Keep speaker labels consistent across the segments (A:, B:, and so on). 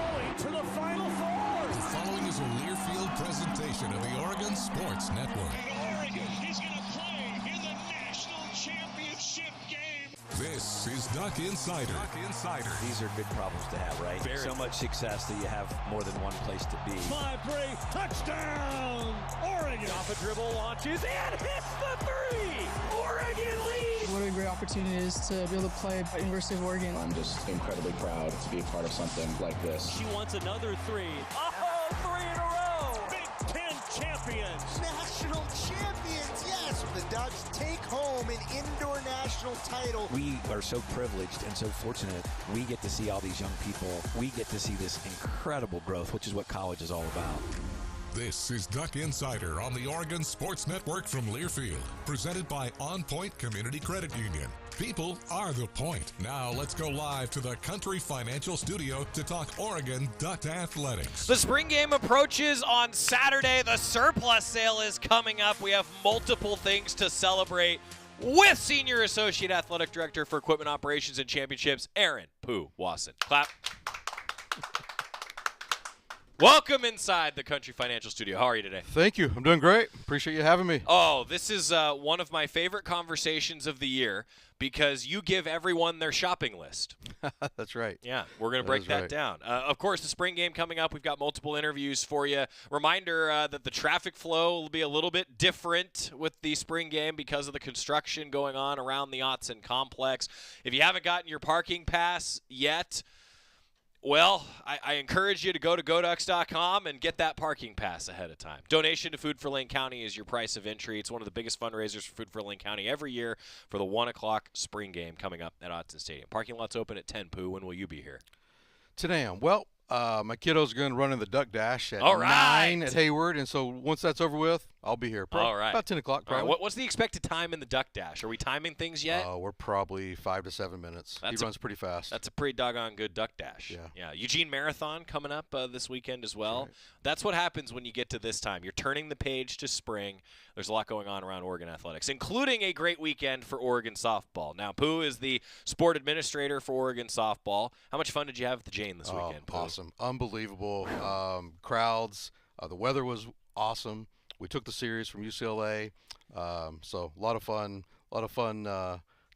A: going to the Final Four.
B: The following is a Learfield presentation of the Oregon Sports Network.
A: And Oregon is going to play in the national championship game.
B: This is Duck Insider.
C: These are good problems to have, right? So much success that you have more than one place to be.
A: 5-3, touchdown, Oregon.
C: Off a dribble, launches, and hits the three. Oregon leads.
D: What a great opportunity it is to be able to play at University of Oregon.
E: I'm just incredibly proud to be a part of something like this.
C: She wants another three. Oh, three in a row.
A: Big Ten champions.
F: National champions, yes. The Ducks take home an indoor national title.
C: We are so privileged and so fortunate. We get to see all these young people. We get to see this incredible growth, which is what college is all about.
B: This is Duck Insider on the Oregon Sports Network from Learfield, presented by OnPoint Community Credit Union. People are the point. Now let's go live to the Country Financial Studio to talk Oregon Duck athletics.
G: The spring game approaches on Saturday. The surplus sale is coming up. We have multiple things to celebrate with Senior Associate Athletic Director for Equipment Operations and Championships, Aaron Pooh Wasson. Clap. Welcome inside the Country Financial Studio. How are you today?
H: Thank you. I'm doing great. Appreciate you having me.
G: Oh, this is one of my favorite conversations of the year because you give everyone their shopping list.
H: That's right.
G: Yeah, we're going to break that down. Of course, the spring game coming up. We've got multiple interviews for you. Reminder that the traffic flow will be a little bit different with the spring game because of the construction going on around the Autzen complex. If you haven't gotten your parking pass yet, well, I encourage you to go to GoDucks.com and get that parking pass ahead of time. Donation to Food for Lane County is your price of entry. It's one of the biggest fundraisers for Food for Lane County every year for the 1 o'clock spring game coming up at Autzen Stadium. Parking lot's open at 10, Pooh. When will you be here?
H: Today, well, my kiddo's going to run in the Duck Dash at
G: All right.
H: 9 at Hayward, and so once that's over with, I'll be here.
G: All right.
H: About 10 o'clock, probably.
G: All right. What's the expected time in the Duck Dash? Are we timing things yet?
H: We're probably 5 to 7 minutes. He runs pretty fast.
G: That's a pretty doggone good Duck Dash.
H: Yeah.
G: Eugene Marathon coming up this weekend as well.
H: Right.
G: That's what happens when you get to this time. You're turning the page to spring. There's a lot going on around Oregon athletics, including a great weekend for Oregon softball. Now, Pooh is the sport administrator for Oregon softball. How much fun did you have at the Jane this weekend, Pooh?
H: Awesome. Unbelievable. Crowds. The weather was awesome. We took the series from UCLA, so a lot of fun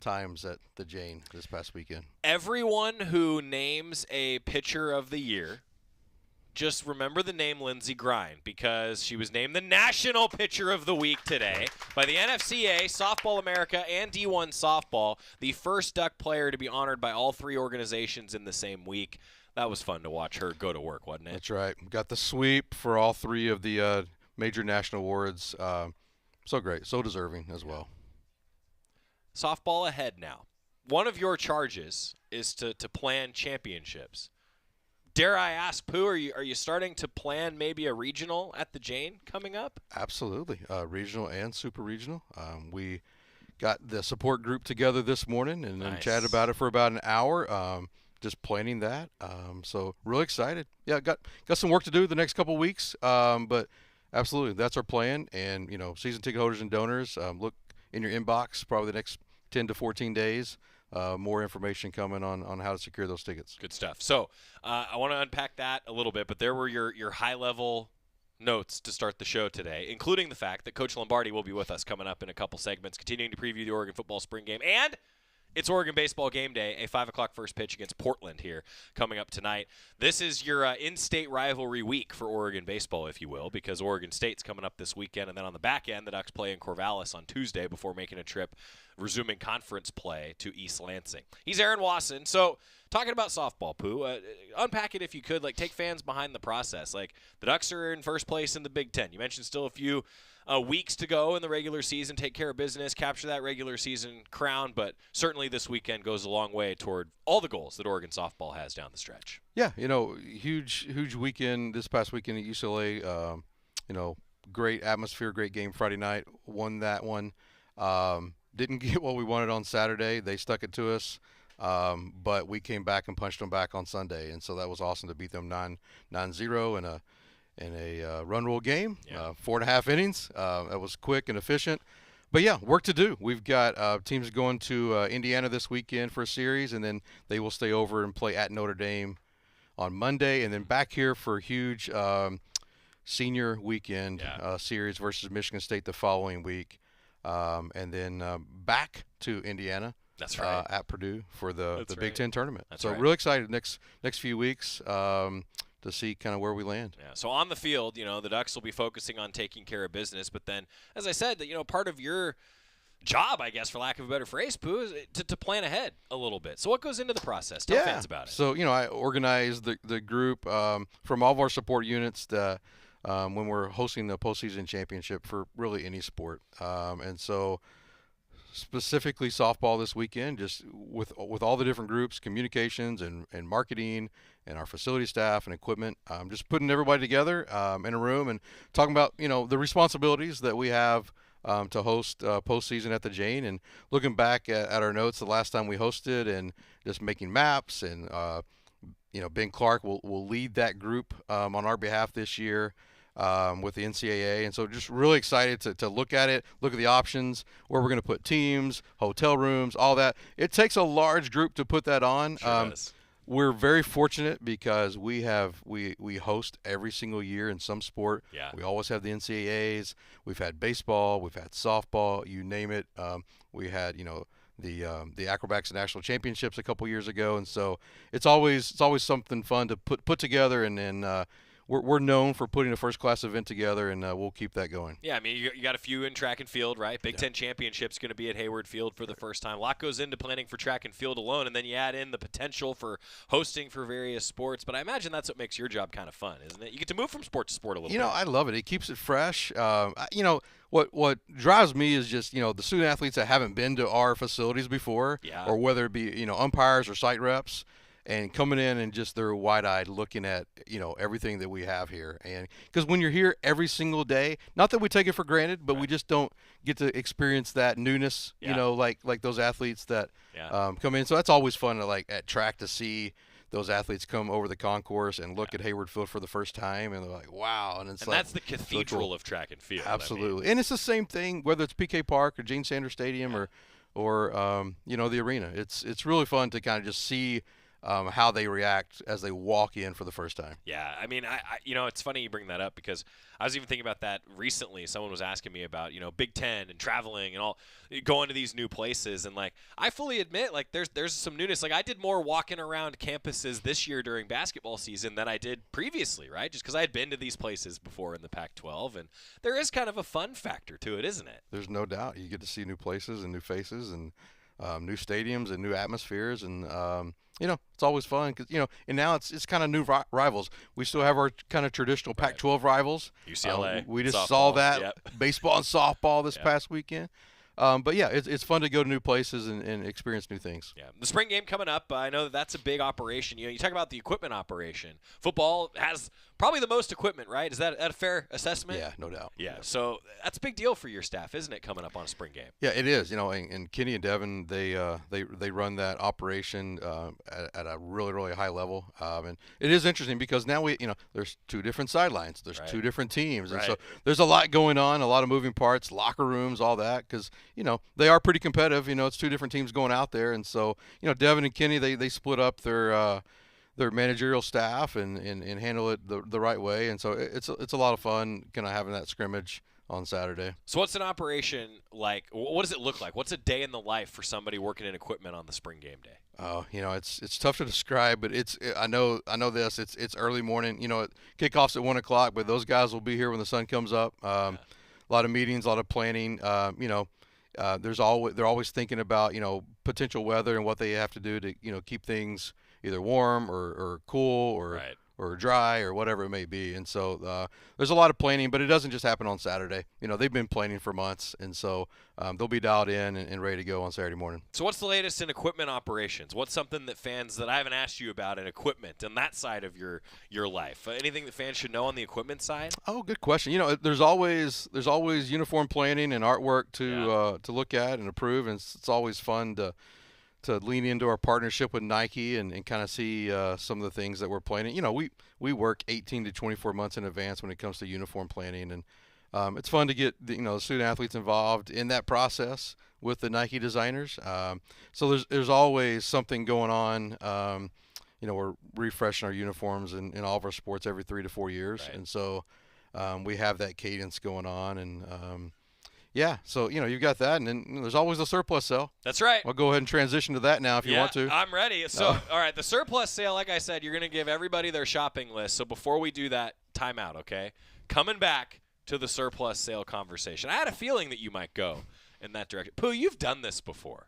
H: times at the Jane this past weekend.
G: Everyone who names a pitcher of the year, just remember the name Lindsey Grind because she was named the National Pitcher of the Week today by the NFCA, Softball America, and D1 Softball, the first Duck player to be honored by all three organizations in the same week. That was fun to watch her go to work, wasn't it?
H: That's right. Got the sweep for all three of the major national awards. So great. So deserving as well.
G: Softball ahead now. One of your charges is to plan championships. Dare I ask, Pooh, are you starting to plan maybe a regional at the Jane coming up?
H: Absolutely. Regional and super regional. We got the support group together this morning and then chatted about it for about an hour. Just planning that. So really excited. Yeah, got some work to do the next couple of weeks. But absolutely, that's our plan. And, season ticket holders and donors, look in your inbox probably the next 10 to 14 days. More information coming on how to secure those tickets.
G: Good stuff. So I want to unpack that a little bit, but there were your high-level notes to start the show today, including the fact that Coach Lombardi will be with us coming up in a couple segments, continuing to preview the Oregon football spring game. And it's Oregon baseball game day, a 5 o'clock first pitch against Portland here coming up tonight. This is your in-state rivalry week for Oregon baseball, if you will, because Oregon State's coming up this weekend. And then on the back end, the Ducks play in Corvallis on Tuesday before making a trip, resuming conference play to East Lansing. He's Aaron Wasson. So talking about softball, Pooh, unpack it if you could. Take fans behind the process. The Ducks are in first place in the Big Ten. You mentioned still a few weeks to go in the regular season, take care of business, capture that regular season crown, but certainly this weekend goes a long way toward all the goals that Oregon softball has down the stretch.
H: Yeah, huge weekend this past weekend at UCLA. Great atmosphere, great game Friday night, won that one. Didn't get what we wanted on Saturday. They stuck it to us, but we came back and punched them back on Sunday, and so that was awesome to beat them 9-0 in a run rule game, 4.5 innings. It was quick and efficient. But, yeah, work to do. We've got teams going to Indiana this weekend for a series, and then they will stay over and play at Notre Dame on Monday, and then back here for a huge senior weekend series versus Michigan State the following week, and then back to Indiana.
G: That's right.
H: At Purdue for the Big Ten tournament.
G: That's
H: so
G: right.
H: Really excited next few weeks to see kind of where we land.
G: Yeah. So on the field, the Ducks will be focusing on taking care of business. But then, as I said, that part of your job, I guess, for lack of a better phrase, Pooh, is to plan ahead a little bit. So what goes into the process? Tell fans about it.
H: So I organize the group from all of our support units that when we're hosting the postseason championship for really any sport, and so. Specifically softball this weekend, just with all the different groups, communications and marketing and our facility staff and equipment, just putting everybody together in a room and talking about the responsibilities that we have to host postseason at the Jane, and looking back at our notes the last time we hosted and just making maps, and Ben Clark will lead that group on our behalf this year. With the NCAA, and so just really excited to look at it, look at the options, where we're going to put teams, hotel rooms, all that. It takes a large group to put that on.
G: Sure does.
H: We're very fortunate because we host every single year in some sport.
G: Yeah.
H: We always have the NCAAs. We've had baseball. We've had softball. You name it. We had the Acrobatics National Championships a couple years ago, and so it's always something fun to put together, and we're known for putting a first-class event together, and we'll keep that going.
G: Yeah, I mean, you got a few in track and field, right? Big Ten Championship's going to be at Hayward Field for the first time. A lot goes into planning for track and field alone, and then you add in the potential for hosting for various sports. But I imagine that's what makes your job kind of fun, isn't it? You get to move from sport to sport a little bit.
H: I love it. It keeps it fresh. What drives me is just, the student athletes that haven't been to our facilities before, or whether it be, umpires or site reps, and coming in and just they're wide-eyed looking at everything that we have here. And because when you're here every single day, not that we take it for granted, but we just don't get to experience that newness, like those athletes that come in. So that's always fun at track to see those athletes come over the concourse and look at Hayward Field for the first time, and they're like, wow. And
G: that's the cathedral of track and field.
H: Absolutely. I mean. And it's the same thing whether it's PK Park or Gene Sanders Stadium or the arena. It's really fun to kind of just see how they react as they walk in for the first time.
G: Yeah, I mean, I it's funny you bring that up because I was even thinking about that recently. Someone was asking me about, Big Ten and traveling and all, going to these new places. And, I fully admit, there's some newness. I did more walking around campuses this year during basketball season than I did previously, right? Just because I had been to these places before in the Pac-12. And there is kind of a fun factor to it, isn't it?
H: There's no doubt. You get to see new places and new faces and new stadiums and new atmospheres, and it's always fun because and now it's kind of new rivals. We still have our kind of traditional Pac-12 rivals.
G: UCLA.
H: We just
G: softball,
H: saw that baseball and softball this past weekend. But yeah, it's fun to go to new places and experience new things.
G: Yeah, the spring game coming up. I know that's a big operation. You talk about the equipment operation. Football has probably the most equipment, right? Is that a fair assessment?
H: Yeah, no doubt.
G: Yeah, so that's a big deal for your staff, isn't it? Coming up on a spring game.
H: Yeah, it is. And Kenny and Devin, they run that operation at a really, really high level. And it is interesting because now there's two different sidelines. There's two different teams, and so there's a lot going on, a lot of moving parts, locker rooms, all that, because they are pretty competitive. It's two different teams going out there, and so Devin and Kenny they split up their managerial staff and handle it the right way, and so it's a lot of fun kind of having that scrimmage on Saturday.
G: So what's an operation like? What does it look like? What's a day in the life for somebody working in equipment on the spring game day?
H: Oh, it's tough to describe, but I know this. It's early morning. Kickoff's at 1 o'clock, but those guys will be here when the sun comes up. A lot of meetings, a lot of planning. They're always thinking about potential weather and what they have to do to keep things either warm or cool or dry or whatever it may be. And so there's a lot of planning, but it doesn't just happen on Saturday. They've been planning for months, and so they'll be dialed in and ready to go on Saturday morning.
G: So what's the latest in equipment operations? What's something that fans that I haven't asked you about in equipment and that side of your life? Anything that fans should know on the equipment side?
H: Oh, good question. There's always uniform planning and artwork to look at and approve, and it's always fun to lean into our partnership with Nike and kind of see some of the things that we're planning. We work 18 to 24 months in advance when it comes to uniform planning, and it's fun to get the student athletes involved in that process with the Nike designers. So there's always something going on, we're refreshing our uniforms in all of our sports every 3 to 4 years.
G: Right.
H: And so we have that cadence going on. And, so, you've got that. And then there's always the surplus sale.
G: That's right.
H: I'll go ahead and transition to that now if you want to.
G: I'm ready. So, all right, the surplus sale, like I said, you're going to give everybody their shopping list. So before we do that, time out, okay? Coming back to the surplus sale conversation. I had a feeling that you might go in that direction. Pooh, you've done this before.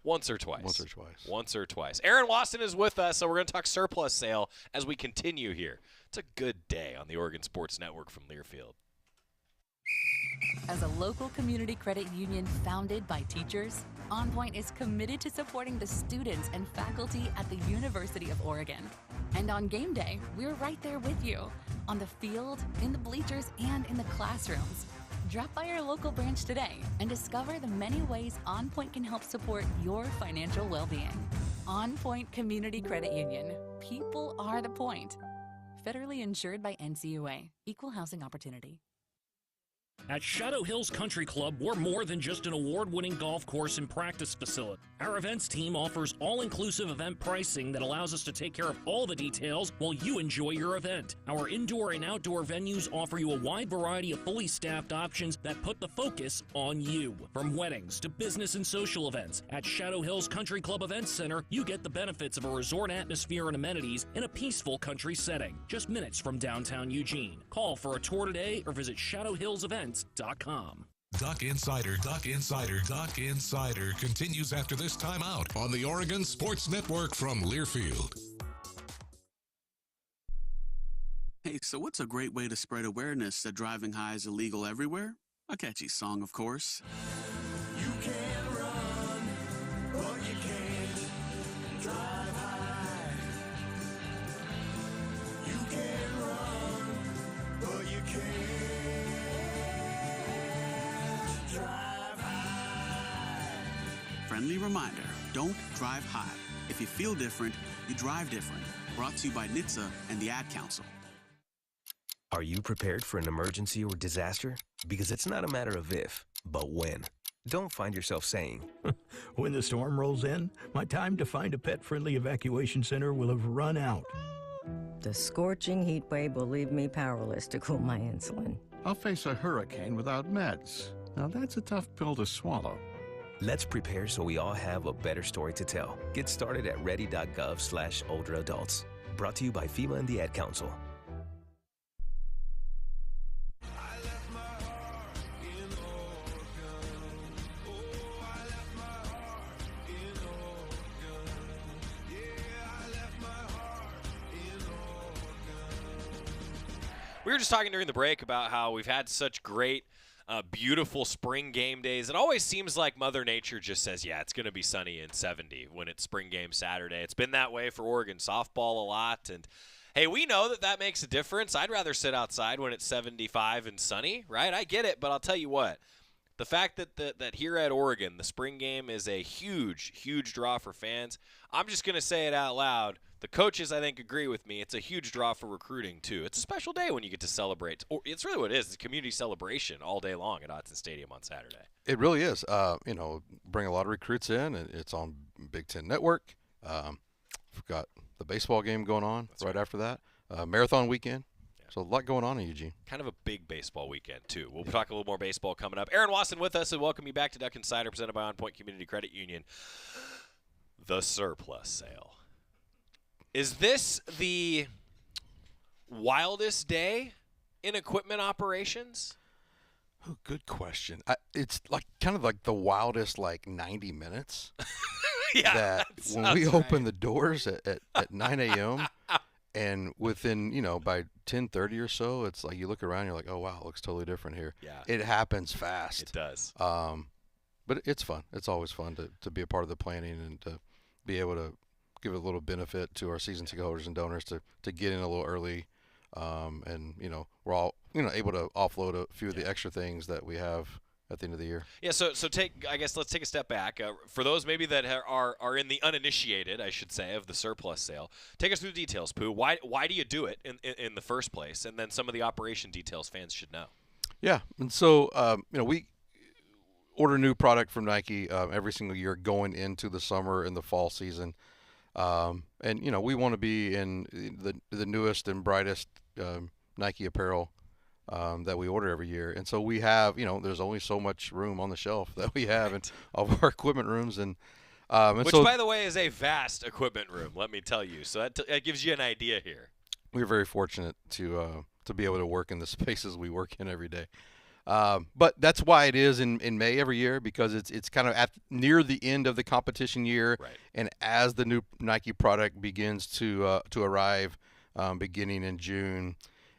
G: Once or twice. Aaron Wasson is with us, so we're going to talk surplus sale as we continue here. It's a good day on the Oregon Sports Network from Learfield.
I: As a local community credit union founded by teachers, OnPoint is committed to supporting the students and faculty at the University of Oregon. And on game day, we're right there with you, on the field, in the bleachers, and in the classrooms. Drop by our local branch today and discover the many ways OnPoint can help support your financial well-being. OnPoint Community Credit Union. People are the point. Federally insured by NCUA. Equal housing opportunity.
A: At Shadow Hills Country Club, we're more than just an award-winning golf course and practice facility. Our events team offers all-inclusive event pricing that allows us to take care of all the details while you enjoy your event. Our indoor and outdoor venues offer you a wide variety of fully staffed options that put the focus on you. From weddings to business and social events, at Shadow Hills Country Club Events Center, you get the benefits of a resort atmosphere and amenities in a peaceful country setting, just minutes from downtown Eugene. Call for a tour today or visit shadowhillsevents.com.
B: Duck Insider continues after this timeout on the Oregon Sports Network from Learfield.
J: Hey, so what's a great way to spread awareness that driving high is illegal everywhere? A catchy song, of course.
K: You can run, but you can't drive high. You can run, but you can't drive high.
J: Friendly reminder, don't drive high. If you feel different, you drive different. Brought to you by NHTSA and the Ad Council.
L: Are you prepared for an emergency or disaster? Because it's not a matter of if, but when. Don't find yourself saying,
M: when the storm rolls in, my time to find a pet-friendly evacuation center will have run out.
N: The scorching heat wave will leave me powerless to cool my insulin.
O: I'll face a hurricane without meds. Now that's a tough pill to swallow.
L: Let's prepare so we all have a better story to tell. Get started at ready.gov/older adults. Brought to you by FEMA and the Ad Council.
G: We were just talking during the break about how we've had such great, beautiful spring game days. It always seems like Mother Nature just says, yeah, it's going to be sunny and 70 when it's spring game Saturday. It's been that way for Oregon softball a lot. And, hey, we know that that makes a difference. I'd rather sit outside when it's 75 and sunny, right? I get it, but I'll tell you what. The fact that here at Oregon, the spring game is a huge, huge draw for fans, I'm just going to say it out loud. The coaches, I think, agree with me. It's a huge draw for recruiting, too. It's a special day when you get to celebrate. It's really what it is. It's a community celebration all day long at Autzen Stadium on Saturday.
H: It really is. Bring a lot of recruits in. It's on Big Ten Network. We've got the baseball game going on right after that. Marathon weekend. Yeah. So a lot going on in Eugene.
G: Kind of a big baseball weekend, too. We'll talk a little more baseball coming up. Aaron Wasson with us, and welcome you back to Duck Insider, presented by OnPoint Community Credit Union. The surplus sale. Is this the wildest day in equipment operations?
H: Oh, good question. It's kind of like the wildest 90 minutes.
G: Yeah,
H: that when we open the doors at 9 a.m. and within, by 10:30 or so, it's like you look around, you're like, oh, wow, it looks totally different here.
G: Yeah.
H: It happens fast.
G: It does.
H: But it's fun. It's always fun to be a part of the planning and to be able to give a little benefit to our season ticket holders and donors to get in a little early. And, we're all, able to offload a few of the extra things that we have at the end of the year.
G: Yeah, so let's take a step back. For those maybe that are in the uninitiated, I should say, of the surplus sale, take us through the details, Pooh. Why do you do it in the first place? And then some of the operation details fans should know.
H: Yeah, and so, we order new product from Nike every single year going into the summer and the fall season. And we want to be in the newest and brightest Nike apparel that we order every year. And so we have, there's only so much room on the shelf that we have in all of our equipment rooms. And
G: which, by the way, is a vast equipment room, let me tell you. So that gives you an idea here.
H: We're very fortunate to be able to work in the spaces we work in every day. But that's why it is in May every year, because it's kind of near the end of the competition year,
G: right.
H: And as the new Nike product begins to arrive, beginning in June,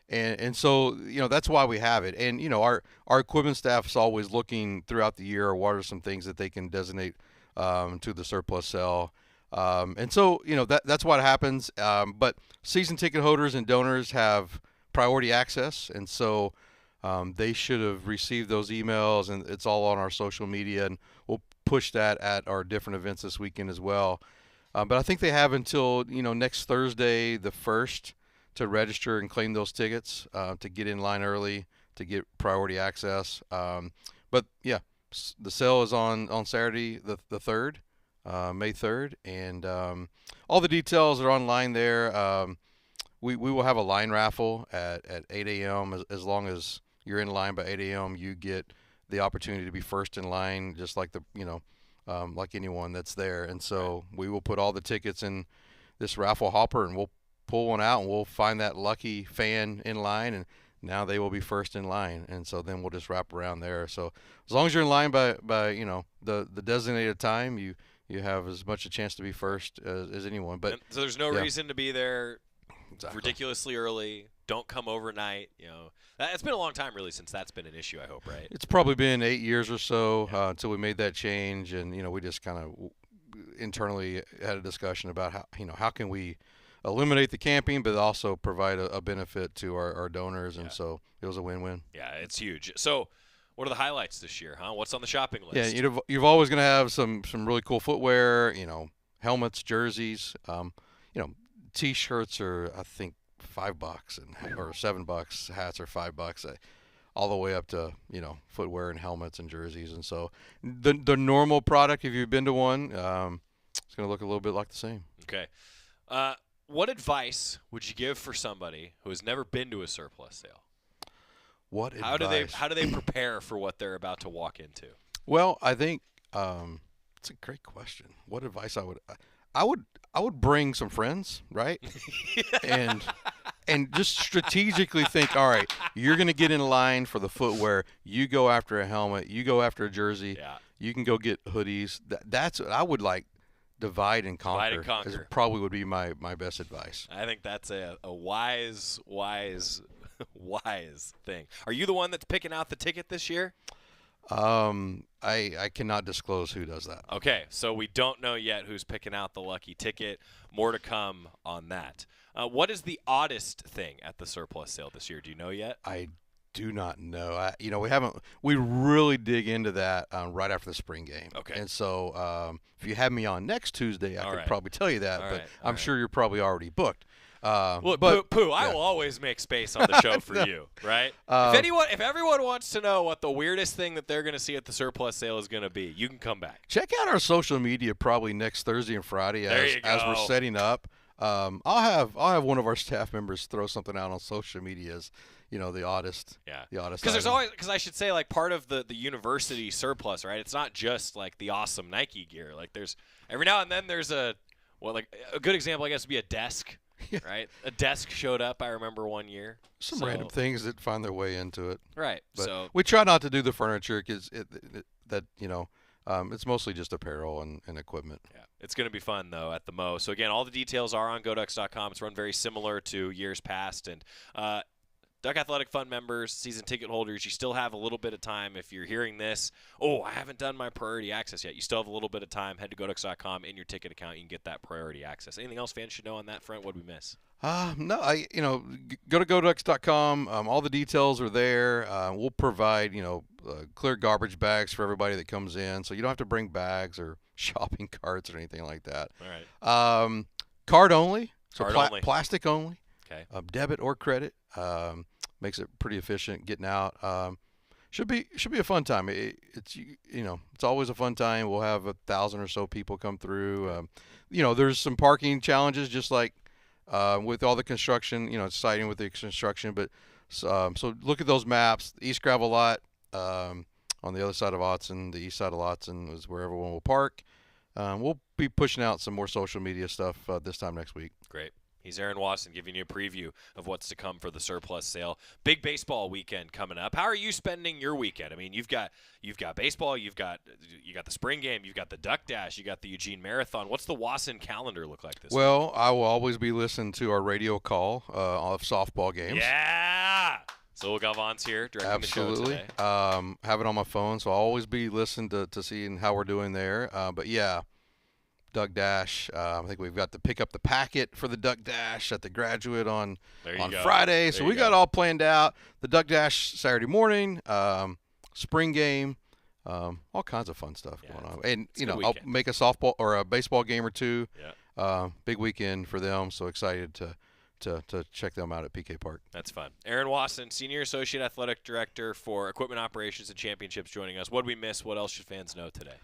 H: and so that's why we have it. And our equipment staff is always looking throughout the year, what are some things that they can designate to the surplus sale. And so that's what happens. But season ticket holders and donors have priority access, and so they should have received those emails, and it's all on our social media, and we'll push that at our different events this weekend as well. But I think they have until next Thursday, the 1st, to register and claim those tickets, to get in line early, to get priority access. But yeah, the sale is on Saturday, the 3rd, May 3rd, and all the details are online there. We will have a line raffle at 8 a.m. As long as you're in line by 8 a.m., you get the opportunity to be first in line, just like like anyone that's there. And so we will put all the tickets in this raffle hopper, and we'll pull one out, and we'll find that lucky fan in line, and now they will be first in line. And so then we'll just wrap around there. So as long as you're in line by the designated time, you have as much a chance to be first as anyone. But
G: so there's no reason to be there ridiculously early. Don't come overnight. It's been a long time, really, since that's been an issue, I hope, right?
H: It's probably been 8 years or so until we made that change. And, we just kind of internally had a discussion about how can we eliminate the camping, but also provide a benefit to our donors. And so it was a win-win.
G: Yeah, it's huge. So what are the highlights this year, huh? What's on the shopping list?
H: Yeah, you've always going to have some really cool footwear, helmets, jerseys. T-shirts are, I think, $5 or $7. Hats are $5, all the way up to footwear and helmets and jerseys. And so the normal product, if you've been to one, it's going to look a little bit like the same.
G: Okay. What advice would you give for somebody who has never been to a surplus sale?
H: What
G: How
H: advice?
G: How do they prepare for what they're about to walk into?
H: Well, I think it's a great question. What advice I would bring some friends, right? and just strategically think, all right, you're going to get in line for the footwear. You go after a helmet. You go after a jersey.
G: Yeah.
H: You can go get hoodies. That's what I would like. Divide and conquer.
G: Divide and conquer.
H: Probably would be my best advice.
G: I think that's a wise thing. Are you the one that's picking out the ticket this year?
H: I cannot disclose who does that.
G: Okay, so we don't know yet who's picking out the lucky ticket. More to come on that. What is the oddest thing at the surplus sale this year? Do you know yet?
H: I do not know. We really dig into that right after the spring game.
G: Okay.
H: And so if you have me on next Tuesday, I could probably tell you that, but I'm sure you're probably already booked.
G: Look, Pooh, I will always make space on the show for you, right? If everyone wants to know what the weirdest thing that they're going to see at the surplus sale is going to be, you can come back.
H: Check out our social media probably next Thursday and Friday as we're setting up. I'll have one of our staff members throw something out on social media as the oddest.
G: Yeah.
H: The oddest.
G: Because I should say, like, part of the university surplus, right? It's not just like the awesome Nike gear. Like, there's every now and then there's a good example, I guess, would be a desk. Yeah. Right, a desk showed up. I remember one year.
H: Some random things that find their way into it.
G: Right.
H: But
G: so
H: we try not to do the furniture because it's mostly just apparel and equipment.
G: Yeah, it's going to be fun though at the Mo. So again, all the details are on GoDucks.com. It's run very similar to years past, and Duck Athletic Fund members, season ticket holders, you still have a little bit of time. If you're hearing this, I haven't done my priority access yet. You still have a little bit of time. Head to GoDucks.com. In your ticket account, you can get that priority access. Anything else fans should know on that front? What did we miss?
H: No, go to GoDucks.com. All the details are there. We'll provide, clear garbage bags for everybody that comes in, so you don't have to bring bags or shopping carts or anything like that.
G: All right.
H: Card only. So
G: only.
H: Plastic only.
G: Okay.
H: Debit or credit. Makes it pretty efficient getting out. Should be a fun time. It's always a fun time. We'll have 1,000 or so people come through. There's some parking challenges, just like with all the construction. It's exciting with the construction. But so look at those maps. The East Gravel Lot on the other side of Autzen, the east side of Autzen is where everyone will park. We'll be pushing out some more social media stuff this time next week.
G: Great. He's Aaron Wasson giving you a preview of what's to come for the surplus sale. Big baseball weekend coming up. How are you spending your weekend? I mean, you've got baseball, you got the spring game, you've got the Duck Dash, you got the Eugene Marathon. What's the Wasson calendar look like this week?
H: Well, I will always be listening to our radio call of softball games.
G: Yeah. So Galvan's here directing the show today.
H: Have it on my phone, so I'll always be listening to seeing how we're doing there. But yeah. Duck Dash. I think we've got to pick up the packet for the Duck Dash at the Graduate on Friday. So we got all planned out. The Duck Dash Saturday morning, spring game, all kinds of fun stuff going on. And I'll make a softball or a baseball game or two. Yeah. Big weekend for them. So excited to check them out at PK Park.
G: That's fun. Aaron Wasson, Senior Associate Athletic Director for Equipment Operations and Championships, joining us. What did we miss? What else should fans know today?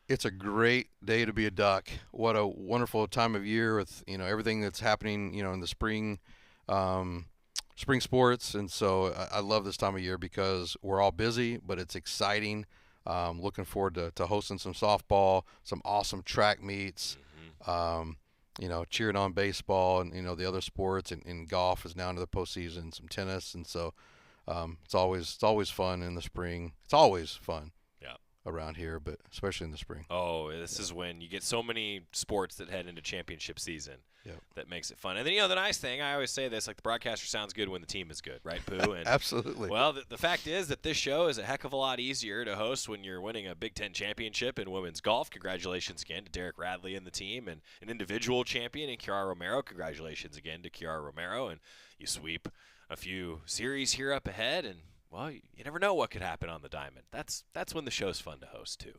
H: It's a great day to be a Duck. What a wonderful time of year with everything that's happening in the spring sports, and so I love this time of year because we're all busy, but it's exciting. Looking forward to hosting some softball, some awesome track meets. Cheering on baseball and the other sports, and golf is now into the postseason. Some tennis, and so it's always fun in the spring. It's always fun. Around here, but especially in the spring.
G: Oh, this is when you get so many sports that head into championship season. That makes it fun. And then, the nice thing, I always say this, like the broadcaster sounds good when the team is good, right, Pooh? And
H: absolutely.
G: Well, the fact is that this show is a heck of a lot easier to host when you're winning a Big Ten championship in women's golf. Congratulations again to Derek Radley and the team, and an individual champion in Kiara Romero. Congratulations again to Kiara Romero. And you sweep a few series here up ahead, and well, you never know what could happen on the diamond. That's when the show's fun to host, too.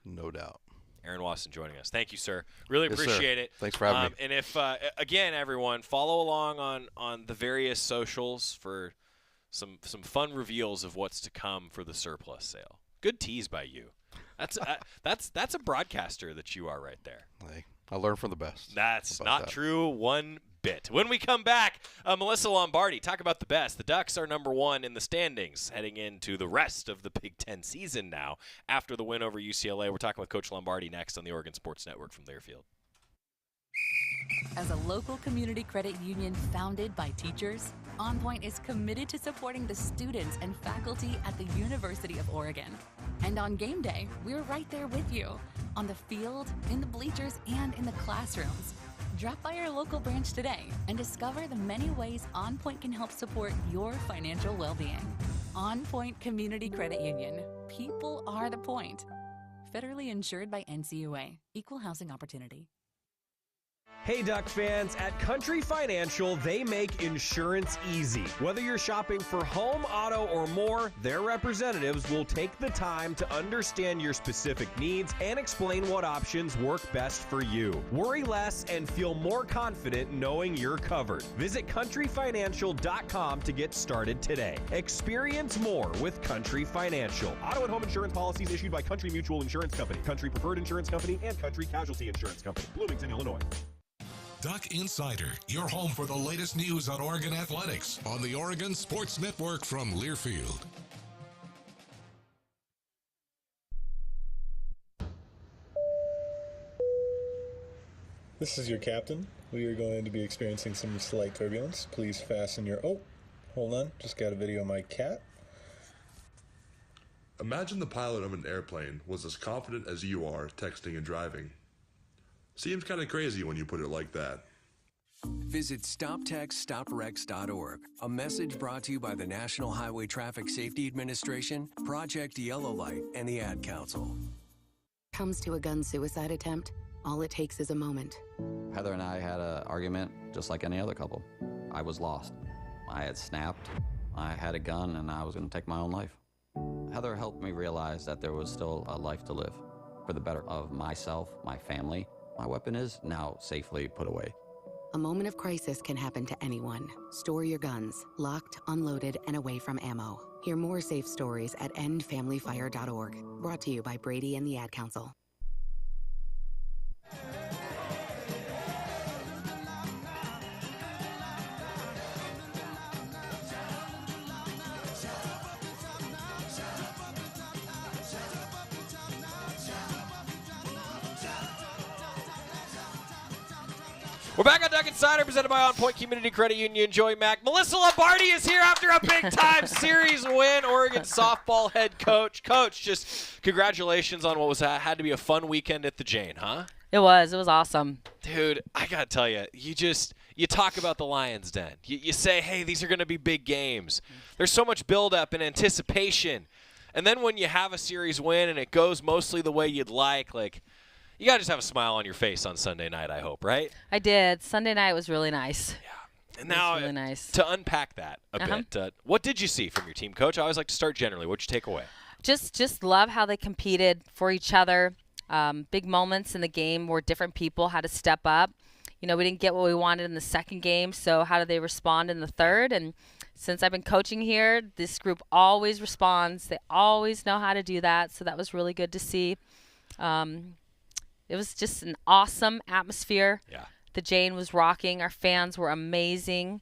H: No doubt.
G: Aaron Wasson joining us. Thank you, sir. Really appreciate it.
H: Thanks for having me.
G: And if, again, everyone, follow along on the various socials for some fun reveals of what's to come for the surplus sale. Good tease by you. That's a broadcaster that you are right there.
H: Hey, I learn from the best.
G: That's not true one bit. When we come back, Melissa Lombardi, talk about the best. The Ducks are number one in the standings heading into the rest of the Big Ten season now after the win over UCLA. We're talking with Coach Lombardi next on the Oregon Sports Network from Learfield.
I: As a local community credit union founded by teachers, OnPoint is committed to supporting the students and faculty at the University of Oregon. And on game day, we're right there with you, on the field, in the bleachers, and in the classrooms. Drop by our local branch today and discover the many ways OnPoint can help support your financial well-being. OnPoint Community Credit Union. People are the point. Federally insured by NCUA. Equal housing opportunity.
P: Hey Duck fans, at Country Financial, they make insurance easy. Whether you're shopping for home, auto, or more, their representatives will take the time to understand your specific needs and explain what options work best for you. Worry less and feel more confident knowing you're covered. Visit countryfinancial.com to get started today. Experience more with Country Financial. Auto and home insurance policies issued by Country Mutual Insurance Company, Country Preferred Insurance Company, and Country Casualty Insurance Company, Bloomington, Illinois.
B: Duck Insider, your home for the latest news on Oregon athletics on the Oregon Sports Network from Learfield.
Q: This is your captain. We are going to be experiencing some slight turbulence. Please fasten your... Oh, hold on. Just got a video of my cat.
R: Imagine the pilot of an airplane was as confident as you are texting and driving. Seems kind of crazy when you put it like that.
S: Visit StopTextStopWrecks.org. A message brought to you by the National Highway Traffic Safety Administration, Project Yellow Light, and the Ad Council.
T: Comes to a gun suicide attempt, all it takes is a moment.
U: Heather and I had an argument just like any other couple. I was lost. I had snapped. I had a gun and I was going to take my own life. Heather helped me realize that there was still a life to live for the better of myself, my family. My weapon is now safely put away.
T: A moment of crisis can happen to anyone. Store your guns, locked, unloaded, and away from ammo. Hear more safe stories at endfamilyfire.org. Brought to you by Brady and the Ad Council.
G: We're back on Duck Insider, presented by OnPoint Community Credit Union. Joey Mack. Melissa Lombardi is here after a big-time series win. Oregon softball head coach. Coach, just congratulations on what had to be a fun weekend at the Jane, huh?
D: It was awesome.
G: Dude, I got to tell you, you talk about the Lions Den. You say, hey, these are going to be big games. There's so much build-up and anticipation. And then when you have a series win and it goes mostly the way you'd like, you got to just have a smile on your face on Sunday night, I hope, right?
D: I did. Sunday night was really nice.
G: Yeah. And now,
D: really nice.
G: To unpack that a bit, what did you see from your team, Coach? I always like to start generally. What'd you take away?
D: Just love how they competed for each other. Big moments in the game where different people had to step up. We didn't get what we wanted in the second game, so how did they respond in the third? And since I've been coaching here, this group always responds. They always know how to do that, so that was really good to see. It was just an awesome atmosphere.
G: Yeah.
D: The Jane was rocking. Our fans were amazing.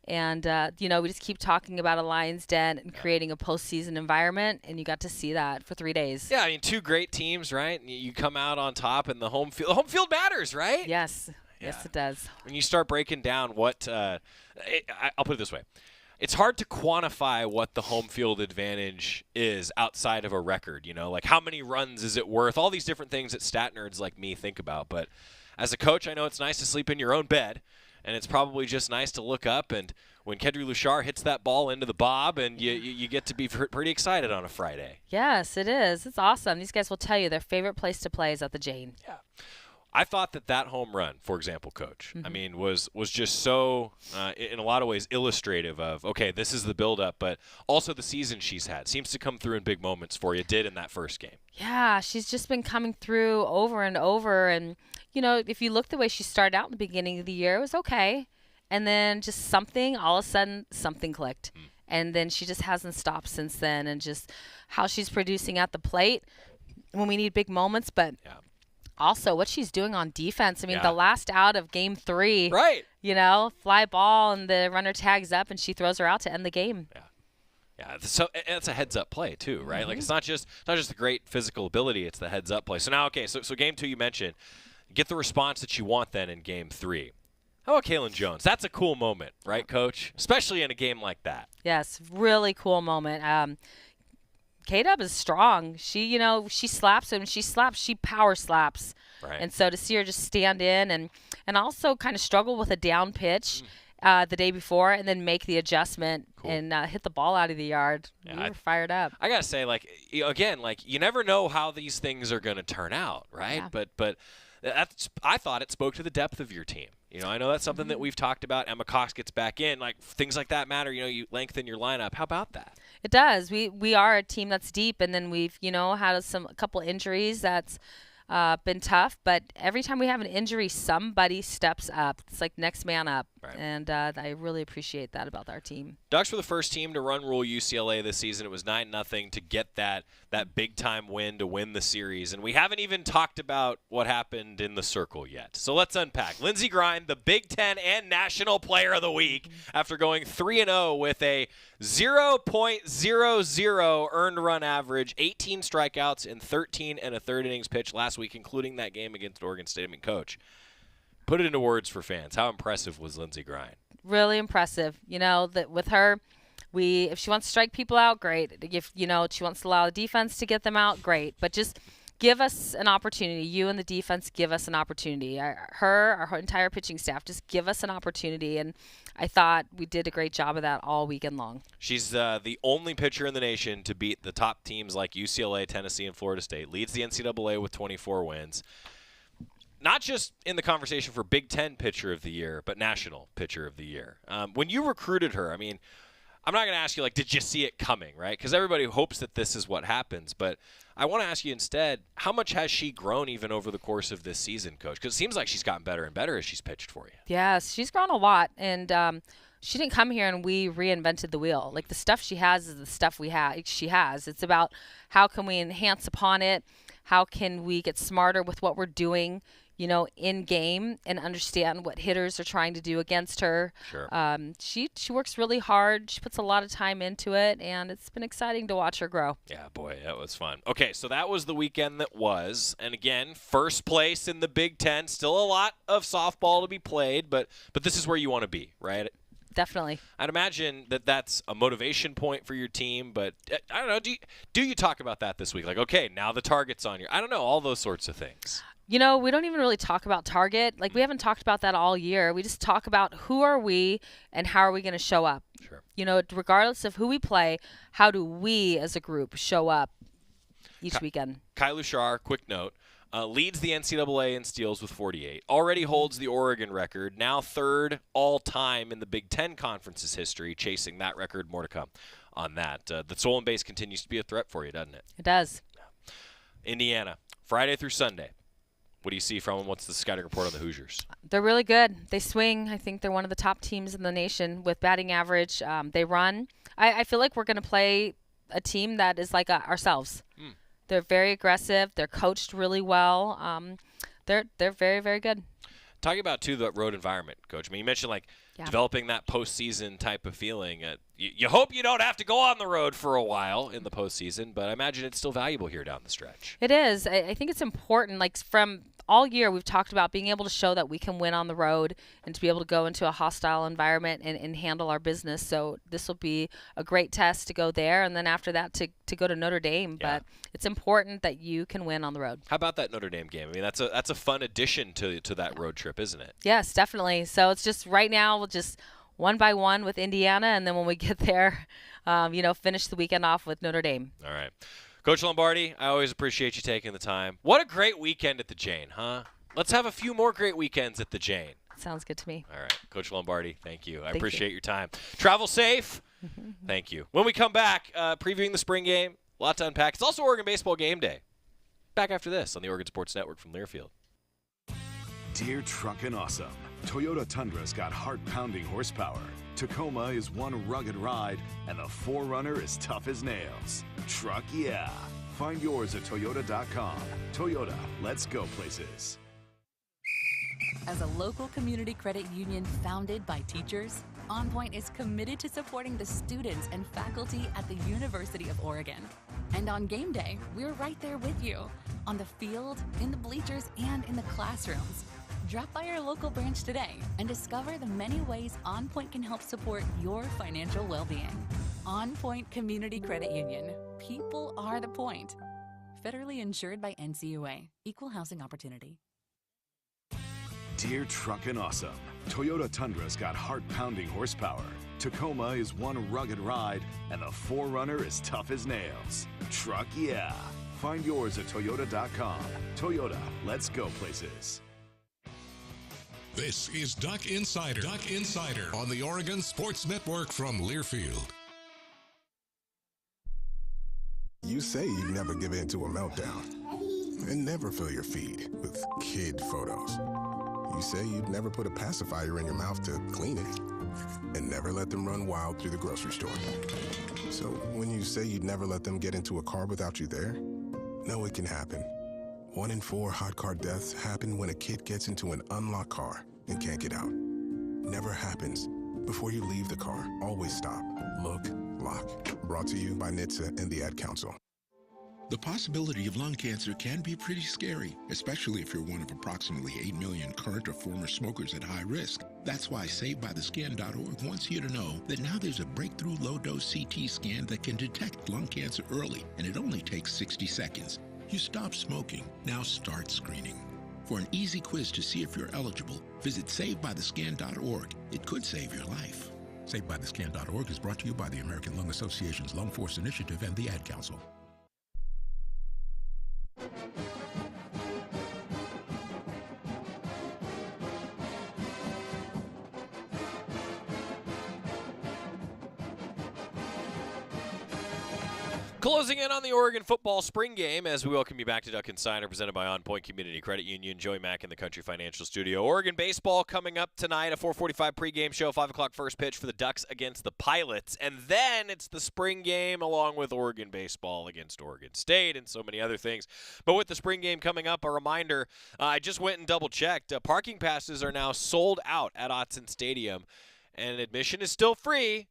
D: And, we just keep talking about a Lions Den and creating a postseason environment, and you got to see that for 3 days.
G: Yeah, I mean, two great teams, right? And you come out on top, and the home field matters, right?
D: Yes. Yeah. Yes, it does.
G: When you start breaking down what I'll put it this way. It's hard to quantify what the home field advantage is outside of a record, like how many runs is it worth, all these different things that stat nerds like me think about. But as a coach, I know it's nice to sleep in your own bed, and it's probably just nice to look up and when Kedry Luchar hits that ball into the bob, and you get to be pretty excited on a Friday.
D: Yes, it is. It's awesome. These guys will tell you their favorite place to play is at the Jane.
G: Yeah. I thought that home run, for example, Coach, I mean, was just so, in a lot of ways, illustrative of, okay, this is the buildup, but also the season she's had. Seems to come through in big moments for you. Did in that first game.
D: Yeah, she's just been coming through over and over. And, if you look the way she started out in the beginning of the year, it was okay. And then just all of a sudden, something clicked. And then she just hasn't stopped since then. And just how she's producing at the plate when we need big moments, but also what she's doing on defense. I mean, the last out of game 3,
G: right?
D: Fly ball and the runner tags up and she throws her out to end the game.
G: Yeah, so it's a heads-up play too, right? Like it's not just the great physical ability; it's the heads-up play. So now, okay, so game 2 you mentioned, get the response that you want then in game 3. How about Kaylin Jones? That's a cool moment, right, Coach? Especially in a game like that.
D: Yes, really cool moment. K-Dub is strong. She, she slaps him. She slaps. She power slaps.
G: Right.
D: And so to see her just stand in and also kind of struggle with a down pitch the day before and then make the adjustment and hit the ball out of the yard. Yeah, we were fired up.
G: I got to say, again, you never know how these things are going to turn out, right? Yeah. But I thought it spoke to the depth of your team. I know that's something that we've talked about. Emma Cox gets back in. Things like that matter. You lengthen your lineup. How about that?
D: It does. We are a team that's deep, and then we've, had a couple injuries that's been tough. But every time we have an injury, somebody steps up. It's like next man up. Right. And I really appreciate that about our team.
G: Ducks were the first team to run rule UCLA this season. It was 9-0 to get that big-time win to win the series. And we haven't even talked about what happened in the circle yet. So let's unpack. Lindsey Grind, the Big Ten and National Player of the Week, after going 3-0 with a 0.00 earned run average, 18 strikeouts in 13 1/3 innings pitched last week, including that game against Oregon State. I mean, Coach, put it into words for fans. How impressive was Lindsey Grind?
D: Really impressive. That with her, if she wants to strike people out, great. If she wants to allow the defense to get them out, great. But just give us an opportunity. You and the defense give us an opportunity. Our entire pitching staff, just give us an opportunity. And I thought we did a great job of that all weekend long.
G: She's the only pitcher in the nation to beat the top teams like UCLA, Tennessee, and Florida State. Leads the NCAA with 24 wins. Not just in the conversation for Big Ten Pitcher of the Year, but National Pitcher of the Year. When you recruited her, I mean, I'm not going to ask you, did you see it coming, right? Because everybody hopes that this is what happens. But I want to ask you instead, how much has she grown even over the course of this season, Coach? Because it seems like she's gotten better and better as she's pitched for you.
D: Yes, she's grown a lot. And she didn't come here and we reinvented the wheel. Like, the stuff she has is the stuff she has. It's about how can we enhance upon it? How can we get smarter with what we're doing, you know, in game, and understand what hitters are trying to do against her.
G: Sure.
D: She works really hard. She puts a lot of time into it, and it's been exciting to watch her grow.
G: Yeah, boy, that was fun. Okay, so that was the weekend that was. And again, first place in the Big Ten. Still a lot of softball to be played, but this is where you want to be, right?
D: Definitely.
G: I'd imagine that that's a motivation point for your team, but I don't know. Do you talk about that this week? Like, okay, now the target's on you. I don't know, all those sorts of things.
D: You know, we don't even really talk about target. Like, we haven't talked about that all year. We just talk about who are we and how are we going to show up.
G: Sure.
D: You know, regardless of who we play, how do we as a group show up each weekend?
G: Kai Lushar, quick note, leads the NCAA in steals with 48. Already holds the Oregon record, now third all-time in the Big Ten Conference's history, chasing that record. More to come on that. The stolen base continues to be a threat for you, doesn't it?
D: It does.
G: Indiana, Friday through Sunday. What do you see from them? What's the scouting report on the Hoosiers?
D: They're really good. They swing. I think they're one of the top teams in the nation with batting average. They run. I feel like we're going to play a team that is like ourselves. They're very aggressive. They're coached really well. They're very, very good.
G: Talking about, too, the road environment, Coach. I mean, you mentioned, like, developing that postseason type of feeling. You hope you don't have to go on the road for a while in the postseason, but I imagine it's still valuable here down the stretch.
D: It is. I think it's important. Like, from all year, we've talked about being able to show that we can win on the road and to be able to go into a hostile environment and handle our business. So this will be a great test to go there, and then after that to go to Notre Dame.
G: Yeah.
D: But it's important that you can win on the road.
G: How about that Notre Dame game? I mean, that's a fun addition to that road trip, isn't it?
D: Yes, definitely. So it's just right now we'll just one by one with Indiana, and then when we get there, finish the weekend off with Notre Dame.
G: All right. Coach Lombardi, I always appreciate you taking the time. What a great weekend at the Jane, huh? Let's have a few more great weekends at the Jane.
D: Sounds good to me.
G: All right. Coach Lombardi, thank you. I
D: Thank
G: appreciate
D: you.
G: your time. Travel safe. Thank you. When we come back, previewing the spring game, a lot to unpack. It's also Oregon Baseball Game Day. Back after this on the Oregon Sports Network from Learfield.
E: Dear Truckin' Awesome, Toyota Tundra's got heart-pounding horsepower. Tacoma is one rugged ride, and the 4Runner is tough as nails. Truck yeah. Find yours at Toyota.com. Toyota, let's go places.
I: As a local community credit union founded by teachers, OnPoint is committed to supporting the students and faculty at the University of Oregon. And on game day, we're right there with you, on the field, in the bleachers, and in the classrooms. Drop by our local branch today and discover the many ways OnPoint can help support your financial well-being. OnPoint Community Credit Union. People are the point. Federally insured by NCUA. Equal housing opportunity.
E: Dear Truckin' Awesome, Toyota Tundra's got heart-pounding horsepower. Tacoma is one rugged ride, and the 4Runner is tough as nails. Truck yeah. Find yours at Toyota.com. Toyota, let's go places.
B: This is Duck Insider. Duck Insider on the Oregon Sports Network from Learfield.
V: You say you'd never give in to a meltdown and never fill your feed with kid photos. You say you'd never put a pacifier in your mouth to clean it and never let them run wild through the grocery store. So when you say you'd never let them get into a car without you there, no, it can happen. 1 in 4 hot car deaths happen when a kid gets into an unlocked car and can't get out. Never happens. Before you leave the car, always stop, look, lock. Brought to you by NHTSA and the Ad Council.
O: The possibility of lung cancer can be pretty scary, especially if you're one of approximately 8 million current or former smokers at high risk. That's why SaveByTheScan.org wants you to know that now there's a breakthrough low-dose CT scan that can detect lung cancer early, and it only takes 60 seconds. You stop smoking, now start screening. For an easy quiz to see if you're eligible, visit SaveByTheScan.org. It could save your life. SaveByTheScan.org is brought to you by the American Lung Association's Lung Force Initiative and the Ad Council.
G: Closing in on the Oregon football spring game as we welcome you back to Duck Insider, presented by OnPoint Community Credit Union. Joey Mack in the Country Financial Studio. Oregon baseball coming up tonight, a 4:45 pregame show, 5 o'clock first pitch for the Ducks against the Pilots. And then it's the spring game along with Oregon baseball against Oregon State and so many other things. But with the spring game coming up, a reminder, I just went and double-checked. Parking passes are now sold out at Autzen Stadium, and admission is still free.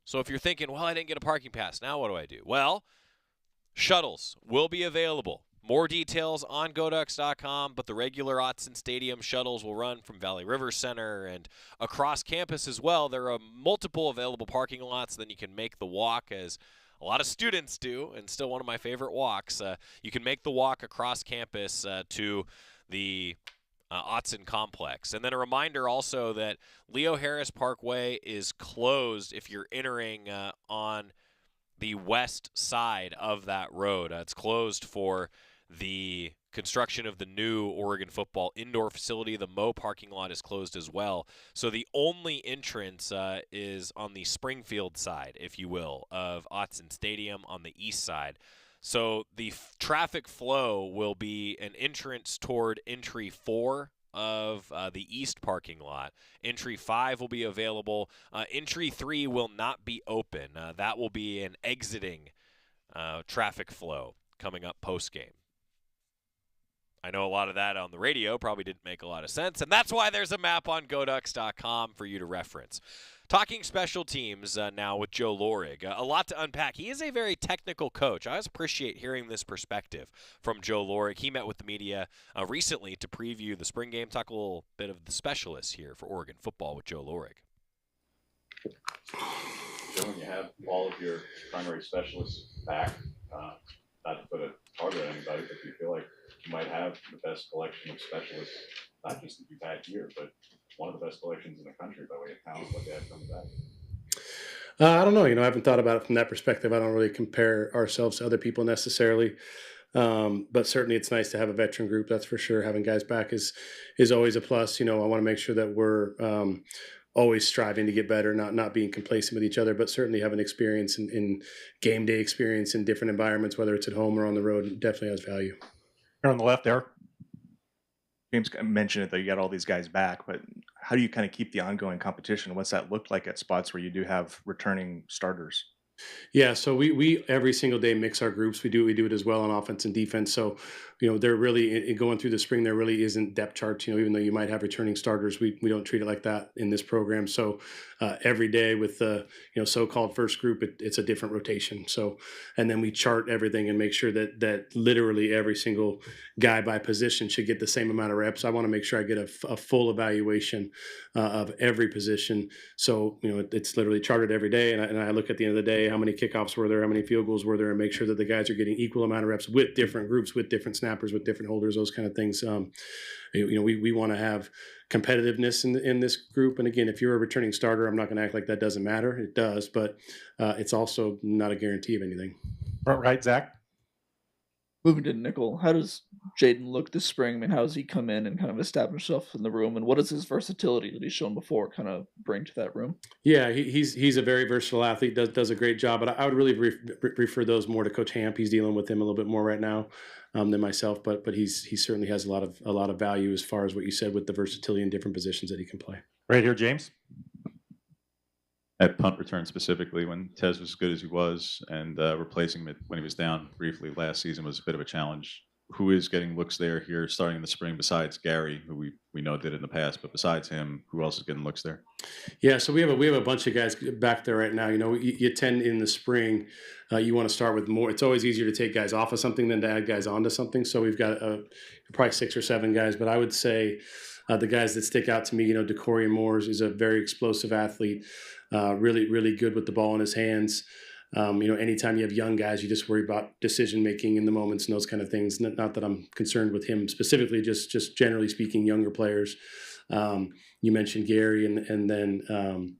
G: So if you're thinking, well, I didn't get a parking pass, now what do I do? Well, shuttles will be available. More details on GoDucks.com, but the regular Autzen Stadium shuttles will run from Valley River Center and across campus as well. There are multiple available parking lots. Then you can make the walk, as a lot of students do, and still one of my favorite walks. You can make the walk across campus to the Autzen complex. And then a reminder also that Leo Harris Parkway is closed if you're entering on the west side of that road. It's closed for the construction of the new Oregon football indoor facility. The Mo parking lot is closed as well. So the only entrance is on the Springfield side, if you will, of Autzen Stadium on the east side. So the traffic flow will be an entrance toward entry 4 of the east parking lot. Entry 5 will be available. Entry 3 will not be open. That will be an exiting traffic flow coming up post-game. I know a lot of that on the radio probably didn't make a lot of sense, and that's why there's a map on GoDucks.com for you to reference. Talking special teams now with Joe Lorig. A lot to unpack. He is a very technical coach. I always appreciate hearing this perspective from Joe Lorig. He met with the media recently to preview the spring game. Talk a little bit of the specialists here for Oregon football with Joe Lorig.
C: Joe, when you have all of your primary specialists back, not to put a target on anybody, but do you feel like you might have the best collection of specialists, not just that you've had here, but one of the best collections in the country by way of talent, what they have coming back?
F: I don't know. I haven't thought about it from that perspective. I don't really compare ourselves to other people necessarily. But certainly it's nice to have a veteran group. That's for sure. Having guys back is always a plus. I want to make sure that we're always striving to get better, not being complacent with each other, but certainly having experience in game day experience in different environments, whether it's at home or on the road, definitely has value.
W: Here on the left, Eric. James mentioned it that you got all these guys back, but how do you kind of keep the ongoing competition? What's that look like at spots where you do have returning starters?
F: Yeah, so we every single day mix our groups. We do it as well on offense and defense. So, they're really going through the spring. There really isn't depth charts. Even though you might have returning starters, we don't treat it like that in this program. So every day with the so-called first group, it's a different rotation. So, and then we chart everything and make sure that literally every single guy by position should get the same amount of reps. I want to make sure I get a full evaluation of every position. So it's literally charted every day, and I look at the end of the day, how many kickoffs were there, how many field goals were there, and make sure that the guys are getting equal amount of reps with different groups, with different snappers, with different holders, those kind of things. We want to have competitiveness in this group. And again, if you're a returning starter, I'm not going to act like that doesn't matter. It does, but it's also not a guarantee of anything.
W: Right, Zach?
X: Moving to nickel, how does Jaden look this spring? How does he come in and kind of establish himself in the room? And what does his versatility that he's shown before kind of bring to that room?
F: Yeah, he's a very versatile athlete, does a great job. But I would really refer those more to Coach Hamp. He's dealing with him a little bit more right now than myself. But he certainly has a lot of value as far as what you said with the versatility in different positions that he can play.
W: Right here, James.
C: At punt return specifically, when Tez was as good as he was, and replacing him when he was down briefly last season was a bit of a challenge. Who is getting looks there here starting in the spring besides Gary, who we know did in the past, but besides him, who else is getting looks there?
F: Yeah, so we have a bunch of guys back there right now. You tend in the spring, you want to start with more. It's always easier to take guys off of something than to add guys onto something. So we've got probably 6 or 7 guys, but I would say the guys that stick out to me, DeCorian Moores is a very explosive athlete. Really, really good with the ball in his hands. Anytime you have young guys, you just worry about decision making in the moments and those kind of things. Not that I'm concerned with him specifically, just generally speaking, younger players. You mentioned Gary, and then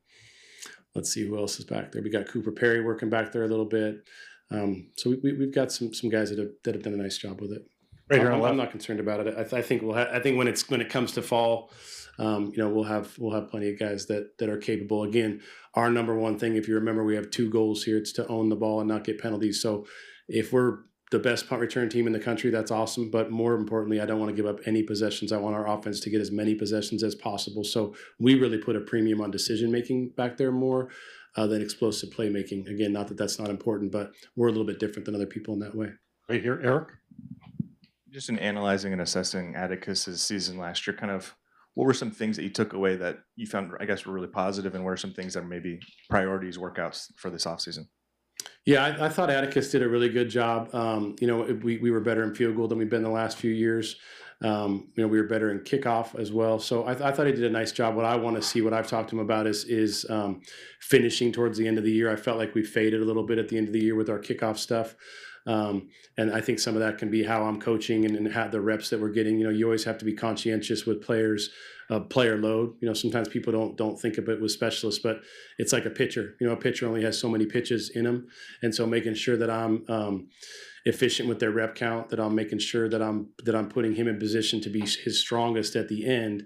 F: let's see who else is back there. We got Cooper Perry working back there a little bit. So we've got some guys that have done a nice job with it.
A: Right here on the
F: I'm
A: left.
F: not concerned about it. I think I think when it comes to fall, we'll have plenty of guys that are capable. Again, our number one thing, if you remember, we have 2 goals here. It's to own the ball and not get penalties. So if we're the best punt return team in the country, that's awesome. But more importantly, I don't want to give up any possessions. I want our offense to get as many possessions as possible. So we really put a premium on decision making back there more than explosive playmaking. Again, not that that's not important, but we're a little bit different than other people in that way.
A: Right here, Eric.
W: Just in analyzing and assessing Atticus's season last year, kind of what were some things that you took away that you found, I guess, were really positive, and what are some things that are maybe priorities, workouts for this offseason?
F: Yeah, I thought Atticus did a really good job. We were better in field goal than we've been the last few years. We were better in kickoff as well. So I thought he did a nice job. What I want to see, what I've talked to him about is finishing towards the end of the year. I felt like we faded a little bit at the end of the year with our kickoff stuff. And I think some of that can be how I'm coaching and how the reps that we're getting. You always have to be conscientious with players, player load. Sometimes people don't think of it with specialists, but it's like a pitcher. A pitcher only has so many pitches in him, and so making sure that I'm efficient with their rep count, that I'm making sure that I'm putting him in position to be his strongest at the end.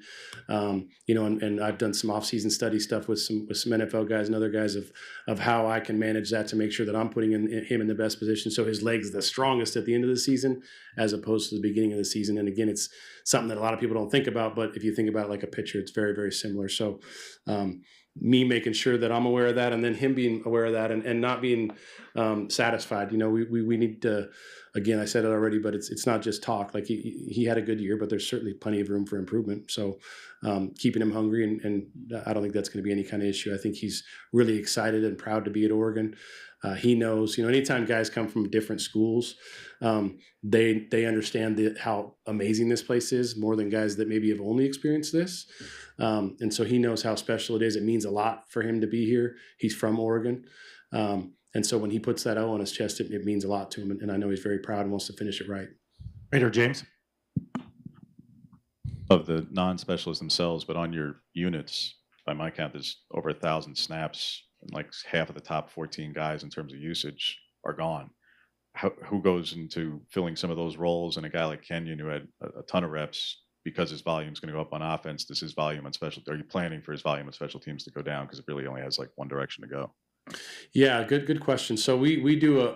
F: And I've done some off-season study stuff with some NFL guys and other guys of how I can manage that to make sure that I'm putting him in the best position so his legs are the strongest at the end of the season as opposed to the beginning of the season. And again, it's something that a lot of people don't think about, but if you think about it like a pitcher, it's very, very similar. So me making sure that I'm aware of that, and then him being aware of that, and not being satisfied. We need to. Again, I said it already, but it's not just talk. Like he had a good year, but there's certainly plenty of room for improvement. So keeping him hungry, and I don't think that's going to be any kind of issue. I think he's really excited and proud to be at Oregon. He knows, anytime guys come from different schools, they understand how amazing this place is more than guys that maybe have only experienced this. And so he knows how special it is. It means a lot for him to be here. He's from Oregon. And so when he puts that O on his chest, it means a lot to him. And I know he's very proud and wants to finish it right.
A: Right here, James.
C: Of the non-specialists themselves, but on your units, by my count, there's over 1,000 snaps, and like half of the top 14 guys in terms of usage are gone. Who goes into filling some of those roles? And a guy like Kenyon, who had a ton of reps, because his volume is going to go up on offense, does his volume on special? Are you planning for his volume on special teams to go down because it really only has like one direction to go?
F: Yeah, good question. So we do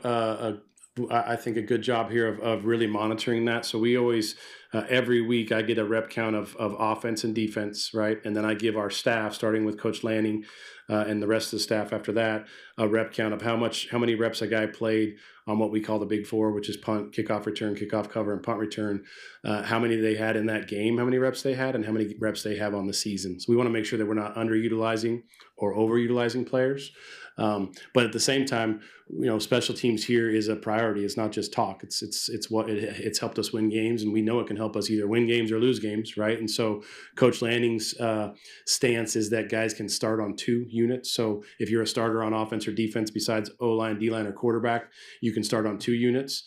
F: I think a good job here of really monitoring that. So we always every week I get a rep count of offense and defense, right? And then I give our staff, starting with Coach Lanning and the rest of the staff after that, a rep count of how many reps a guy played on what we call the big four, which is punt, kickoff return, kickoff cover, and punt return. How many they had in that game, how many reps they had, and how many reps they have on the season. So we want to make sure that we're not underutilizing or overutilizing players. But at the same time, special teams here is a priority. It's not just talk. It's helped us win games, and we know it can help us either win games or lose games, right? And so Coach Lanning's stance is that guys can start on 2 units. So if you're a starter on offense or defense, besides O-line, D-line, or quarterback, you can start on 2 units.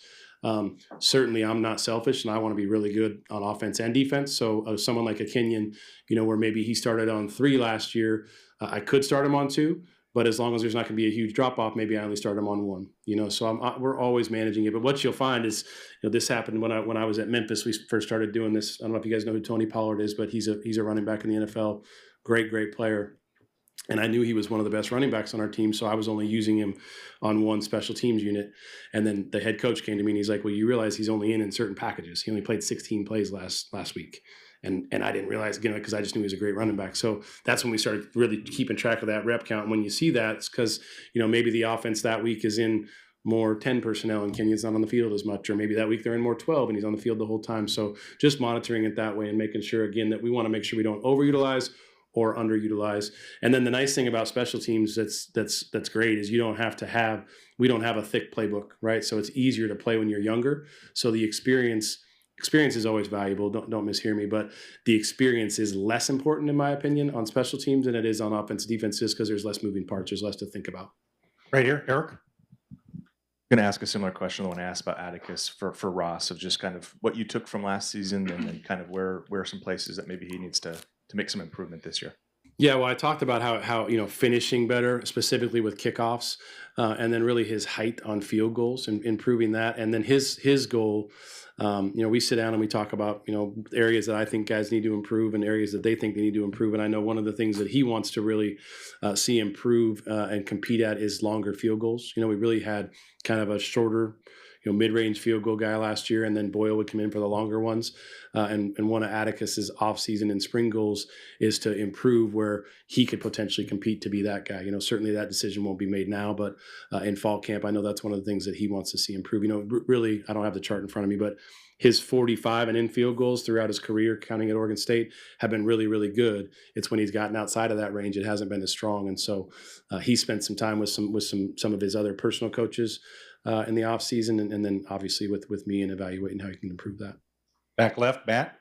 F: Certainly I'm not selfish, and I want to be really good on offense and defense. So someone like a Kenyon, where maybe he started on 3 last year, I could start him on 2. But as long as there's not going to be a huge drop off, maybe I only start them on 1. So we're always managing it. But what you'll find is, this happened when I was at Memphis. We first started doing this. I don't know if you guys know who Tony Pollard is, but he's a running back in the NFL, great player. And I knew he was one of the best running backs on our team, so I was only using him on 1 special teams unit. And then the head coach came to me and he's like, "Well, you realize he's only in certain packages. He only played 16 plays last week." And I didn't realize, because I just knew he was a great running back. So that's when we started really keeping track of that rep count. And when you see that, it's because, maybe the offense that week is in more 10 personnel and Kenyon's not on the field as much, or maybe that week they're in more 12 and he's on the field the whole time. So just monitoring it that way and making sure, again, that we want to make sure we don't overutilize or underutilize. And then the nice thing about special teams that's great is we don't have a thick playbook, right? So it's easier to play when you're younger. So the experience is always valuable. Don't mishear me, but the experience is less important, in my opinion, on special teams than it is on offense, defense, just because there's less moving parts. There's less to think about.
A: Right here, Eric.
W: I'm going to ask a similar question to the one I asked about Atticus for Ross, of just kind of what you took from last season, and then kind of where are some places that maybe he needs to make some improvement this year.
F: Yeah, well, I talked about how finishing better, specifically with kickoffs, and then really his height on field goals and improving that, and then his goal. We sit down and we talk about areas that I think guys need to improve and areas that they think they need to improve. And I know one of the things that he wants to really see improve and compete at is longer field goals. We really had kind of a shorter, mid-range field goal guy last year, and then Boyle would come in for the longer ones. And one of Atticus's off-season and spring goals is to improve where he could potentially compete to be that guy. Certainly that decision won't be made now, but in fall camp, I know that's one of the things that he wants to see improve. Really, I don't have the chart in front of me, but his 45 and in field goals throughout his career, counting at Oregon State, have been really, really good. It's when he's gotten outside of that range, it hasn't been as strong. And so he spent some time with some of his other personal coaches in the off season, and then obviously with me and evaluating how he can improve that.
A: Back left, Matt.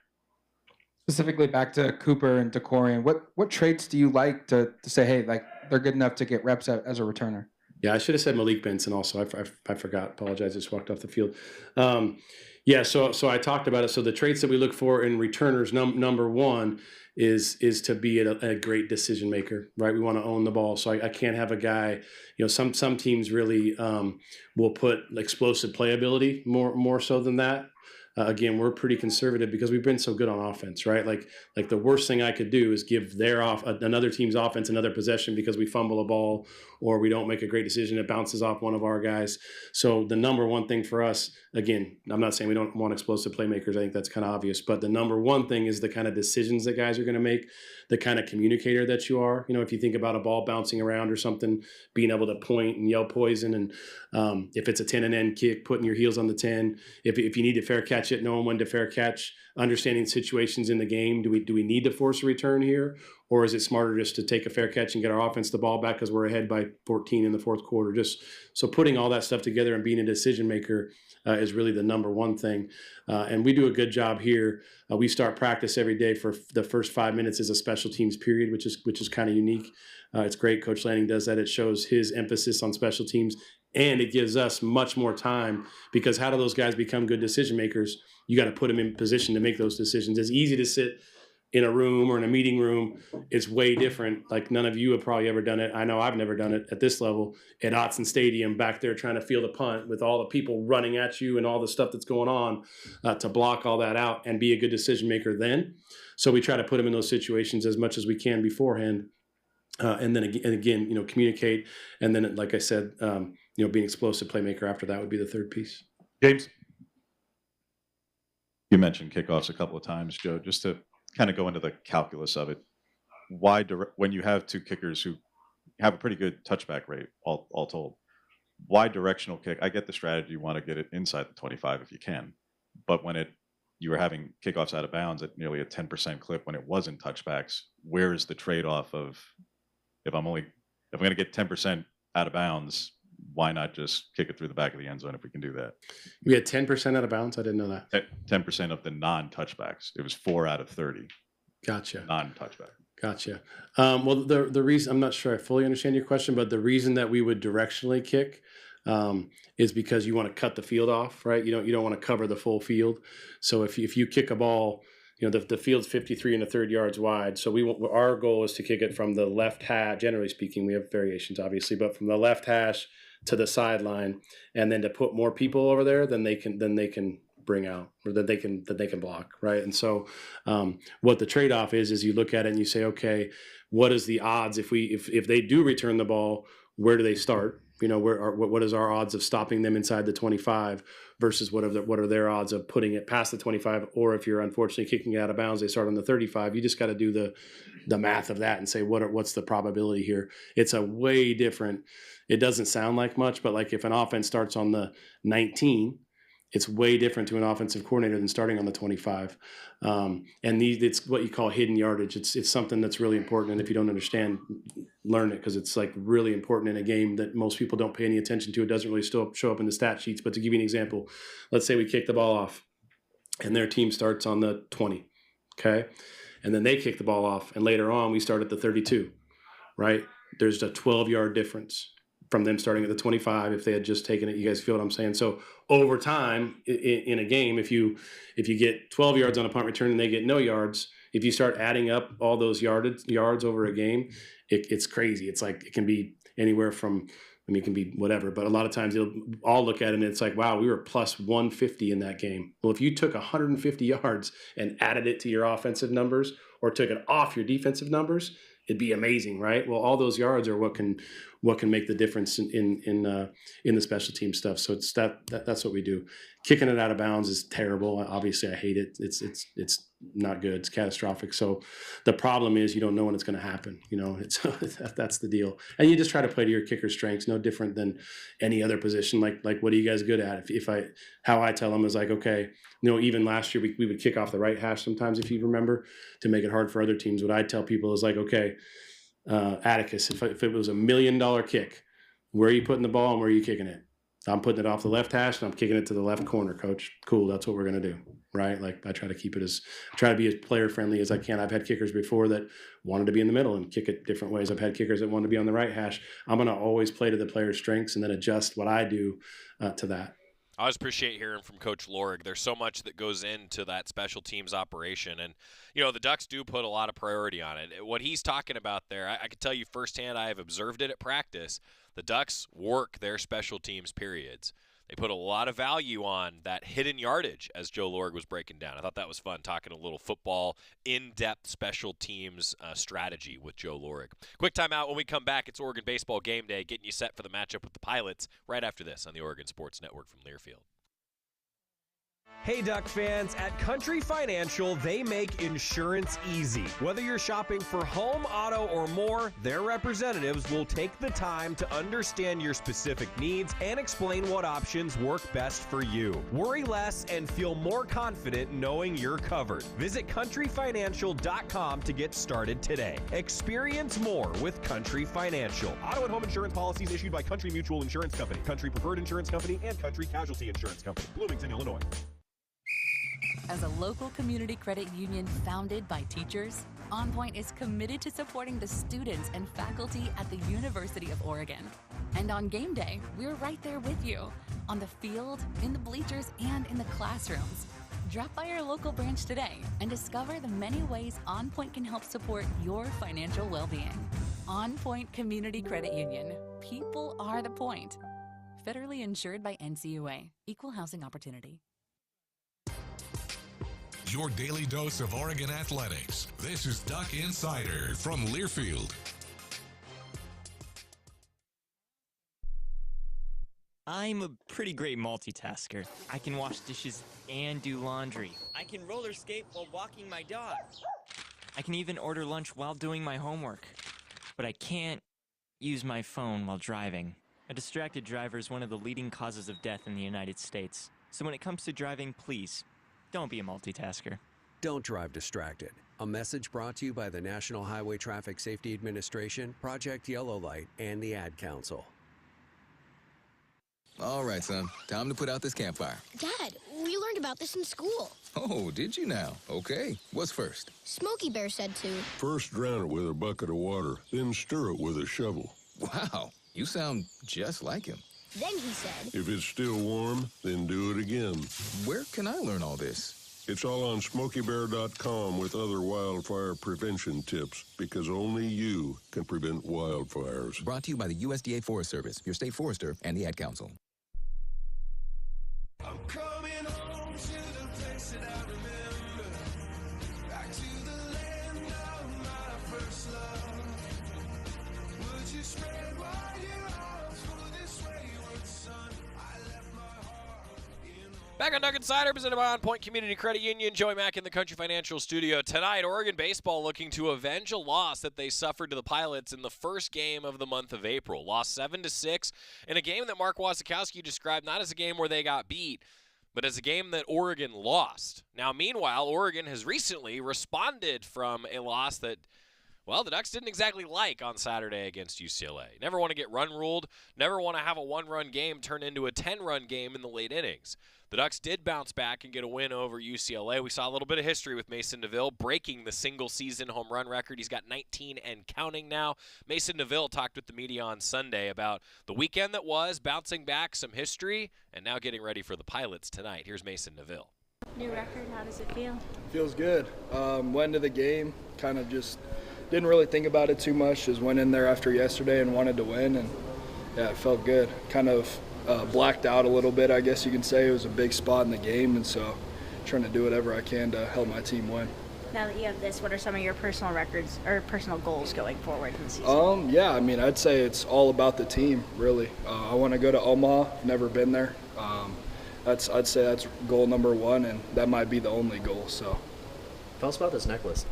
J: Specifically back to Cooper and DeCorian, what traits do you like to say, hey, like they're good enough to get reps as a returner?
F: Yeah, I should have said Malik Benson also. I forgot. Apologize. I just walked off the field. So I talked about it. So the traits that we look for in returners, number one is to be a great decision maker, right? We want to own the ball. So I can't have a guy, some teams really will put explosive playability more so than that. Again, we're pretty conservative because we've been so good on offense, right? Like the worst thing I could do is give another team's offense another possession because we fumble a ball or we don't make a great decision. It bounces off one of our guys. So the number one thing for us, again, I'm not saying we don't want explosive playmakers. I think that's kind of obvious. But the number one thing is the kind of decisions that guys are going to make, the kind of communicator that you are. If you think about a ball bouncing around or something, being able to point and yell poison, and if it's a 10 and end kick, putting your heels on the 10. If you need to fair catch it, knowing when to fair catch, understanding situations in the game. Do we need to force a return here? Or is it smarter just to take a fair catch and get our offense the ball back because we're ahead by 14 in the fourth quarter? Just so putting all that stuff together and being a decision maker is really the number one thing. And we do a good job here. We start practice every day for the first 5 minutes as a special teams period, which is kind of unique. It's great. Coach Lanning does that. It shows his emphasis on special teams, and it gives us much more time because how do those guys become good decision makers? You got to put them in position to make those decisions. It's easy to sit in a room or in a meeting room. It's way different. Like none of you have probably ever done it. I know I've never done it at this level at Autzen Stadium back there trying to field a punt with all the people running at you and all the stuff that's going on to block all that out and be a good decision maker then. So we try to put them in those situations as much as we can beforehand. And then again, communicate. And then, like I said, being explosive playmaker after that would be the third piece.
A: James.
C: You mentioned kickoffs a couple of times, Joe, just to kind of go into the calculus of it. Why, when you have two kickers who have a pretty good touchback rate, all told, why directional kick? I get the strategy. You want to get it inside the 25 if you can. But when you were having kickoffs out of bounds at nearly a 10% clip when it wasn't touchbacks, where is the trade-off of if I'm going to get 10% out of bounds, why not just kick it through the back of the end zone if we can do that?
F: We had 10% out of bounds? I didn't know that.
C: 10% of the non-touchbacks. It was 4 out of 30.
F: Gotcha.
C: Non-touchback.
F: Gotcha. Well, the reason, I'm not sure I fully understand your question, but the reason that we would directionally kick is because you want to cut the field off, right? You don't want to cover the full field. So if you kick a ball, the field's 53 1/3 yards wide. So our goal is to kick it from the left hash. Generally speaking, we have variations, obviously, but from the left hash to the sideline, and then to put more people over there than they can bring out, or that they can block, right? And so, what the trade-off is you look at it and you say, okay, what is the odds if they do return the ball? Where do they start? What is our odds of stopping them inside the 25 versus what are their odds of putting it past the 25? Or if you're unfortunately kicking it out of bounds, they start on the 35. You just got to do the math of that and say what's the probability here. It's a way different. It doesn't sound like much, but like if an offense starts on the 19, it's way different to an offensive coordinator than starting on the 25. And it's what you call hidden yardage. It's something that's really important. And if you don't understand, learn it, because it's like really important in a game that most people don't pay any attention to. It doesn't really show up in the stat sheets. But to give you an example, let's say we kick the ball off and their team starts on the 20, okay? And then they kick the ball off, and later on we start at the 32, right? There's a 12-yard difference from them starting at the 25 if they had just taken it. You guys feel what I'm saying? So over time in a game, if you get 12 yards on a punt return and they get no yards, if you start adding up all those yards over a game, it's crazy. It's like it can be anywhere from, I mean, it can be whatever, but a lot of times you'll all look at it and it's like, wow, we were plus 150 in that game. Well, if you took 150 yards and added it to your offensive numbers or took it off your defensive numbers, it'd be amazing, right? Well, all those yards are what can make the difference in the special team stuff. So it's that's what we do. Kicking it out of bounds is terrible. Obviously, I hate it. It's not good. It's catastrophic. So the problem is you don't know when it's going to happen. You know, that's the deal. And you just try to play to your kicker's strengths. No different than any other position. Like what are you guys good at? How I tell them is like, okay, you know, even last year we would kick off the right hash sometimes, if you remember, to make it hard for other teams. What I tell people is like, okay, Atticus, if it was $1 million kick, where are you putting the ball and where are you kicking it? I'm putting it off the left hash and I'm kicking it to the left corner, coach. Cool, that's what we're going to do, right? Like I try to be as player friendly as I can. I've had kickers before that wanted to be in the middle and kick it different ways. I've had kickers that wanted to be on the right hash. I'm going to always play to the player's strengths and then adjust what I do to that.
G: I always appreciate hearing from Coach Lorig. There's so much that goes into that special teams operation. And, you know, the Ducks do put a lot of priority on it. What he's talking about there, I can tell you firsthand, I have observed it at practice. The Ducks work their special teams periods. They put a lot of value on that hidden yardage, as Joe Lorig was breaking down. I thought that was fun, talking a little football, in-depth special teams strategy with Joe Lorig. Quick timeout. When we come back, it's Oregon Baseball Game Day, getting you set for the matchup with the Pilots right after this on the Oregon Sports Network from Learfield.
P: Hey Duck fans, at Country Financial, they make insurance easy. Whether you're shopping for home, auto, or more, their representatives will take the time to understand your specific needs and explain what options work best for you. Worry less and feel more confident knowing you're covered. Visit countryfinancial.com to get started today. Experience more with Country Financial. Auto and home insurance policies issued by Country Mutual Insurance Company, Country Preferred Insurance Company, and Country Casualty Insurance Company, Bloomington, Illinois.
I: As a local community credit union founded by teachers, OnPoint is committed to supporting the students and faculty at the University of Oregon. And on game day, we're right there with you, on the field, in the bleachers, and in the classrooms. Drop by our local branch today and discover the many ways OnPoint can help support your financial well-being. OnPoint Community Credit Union. People are the point. Federally insured by NCUA. Equal housing opportunity.
B: Your daily dose of Oregon athletics. This is Duck Insider from Learfield.
K: I'm a pretty great multitasker. I can wash dishes and do laundry. I can roller skate while walking my dog. I can even order lunch while doing my homework. But I can't use my phone while driving. A distracted driver is one of the leading causes of death in the United States. So when it comes to driving, please, don't be a multitasker.
S: Don't drive distracted. A message brought to you by the National Highway Traffic Safety Administration, Project Yellow Light, and the Ad Council.
L: All right, son. Time to put out this campfire.
M: Dad, we learned about this in school.
L: Oh, did you now? Okay. What's first?
M: Smokey Bear said to.
N: First drown it with a bucket of water, then stir it with a shovel.
L: Wow, you sound just like him.
M: Then he said.
N: If it's still warm, then do it again.
L: Where can I learn all this?
N: It's all on SmokeyBear.com with other wildfire prevention tips, because only you can prevent wildfires.
L: Brought to you by the USDA Forest Service, your state forester, and the Ad Council.
Y: I'm coming home to the place that I remember, back to the land of my first love. Would you spread wide your arms for this wayward son? I left my heart in.
G: Back on Duck Insider, presented by OnPoint Community Credit Union. Joey Mack in the Country Financial Studio. Tonight, Oregon baseball looking to avenge a loss that they suffered to the Pilots in the first game of the month of April. Lost 7-6 in a game that Mark Wasikowski described not as a game where they got beat, but as a game that Oregon lost. Now, meanwhile, Oregon has recently responded from a loss that, well, the Ducks didn't exactly like on Saturday against UCLA. Never want to get run ruled, never want to have a one-run game turn into a 10-run game in the late innings. The Ducks did bounce back and get a win over UCLA. We saw a little bit of history with Mason DeVille breaking the single-season home run record. He's got 19 and counting now. Mason DeVille talked with the media on Sunday about the weekend that was, bouncing back, some history, and now getting ready for the Pilots tonight. Here's Mason DeVille.
H: new record. How does it feel?
Q: Feels good. Went into the game, kind of just didn't really think about it too much. Just went in there after yesterday and wanted to win, and yeah, it felt good. Kind of blacked out a little bit, I guess you can say. It was a big spot in the game, and so trying to do whatever I can to help my team win.
H: Now that you have this, what are some of your personal records or personal goals going forward in the season?
Q: Yeah, I mean, I'd say it's all about the team, really. I want to go to Omaha. Never been there. I'd say that's goal number one, and that might be the only goal. So,
R: tell us about this necklace.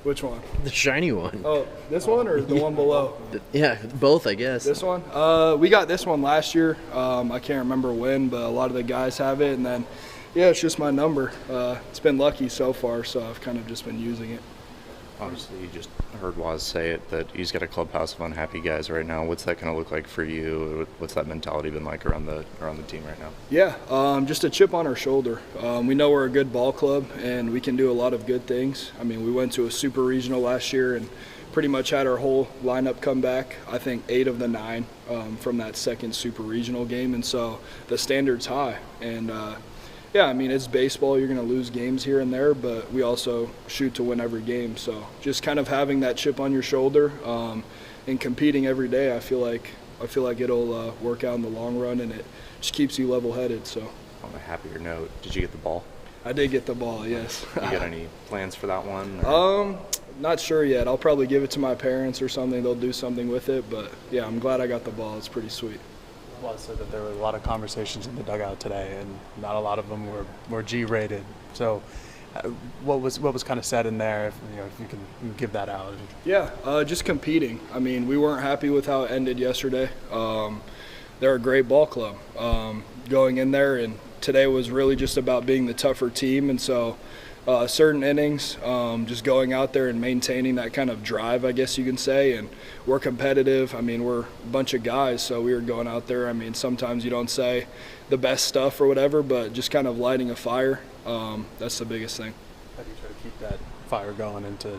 Q: Which one?
R: The shiny one.
Q: Oh, this one or the one below?
R: Yeah, both, I guess.
Q: This one? We got this one last year. I can't remember when, but a lot of the guys have it, and then. Yeah, it's just my number. It's been lucky so far, so I've kind of just been using it.
T: Obviously, you just heard Waz say it, that he's got a clubhouse of unhappy guys right now. What's that going to look like for you? What's that mentality been like around the team right now?
Q: Yeah, just a chip on our shoulder. We know we're a good ball club, and we can do a lot of good things. I mean, we went to a super regional last year and pretty much had our whole lineup come back. I think 8 of the 9 from that second super regional game, and so the standard's high. And yeah, I mean, it's baseball. You're going to lose games here and there, but we also shoot to win every game. So just kind of having that chip on your shoulder and competing every day, I feel like it'll work out in the long run, and it just keeps you level-headed. So
T: on a happier note, did you get the ball?
Q: I did get the ball, yes.
T: You got any plans for that one?
Q: Not sure yet. I'll probably give it to my parents or something. They'll do something with it, but yeah, I'm glad I got the ball. It's pretty sweet.
U: Well, said that there were a lot of conversations in the dugout today, and not a lot of them were G-rated. So, what was kind of said in there? If you can give that out.
Q: Yeah, just competing. I mean, we weren't happy with how it ended yesterday. They're a great ball club. Going in there, and today was really just about being the tougher team, and so. Certain innings, just going out there and maintaining that kind of drive, I guess you can say, and we're competitive. I mean, we're a bunch of guys, so we were going out there. I mean, sometimes you don't say the best stuff or whatever, but just kind of lighting a fire, that's the biggest thing.
U: How do you try to keep that fire going into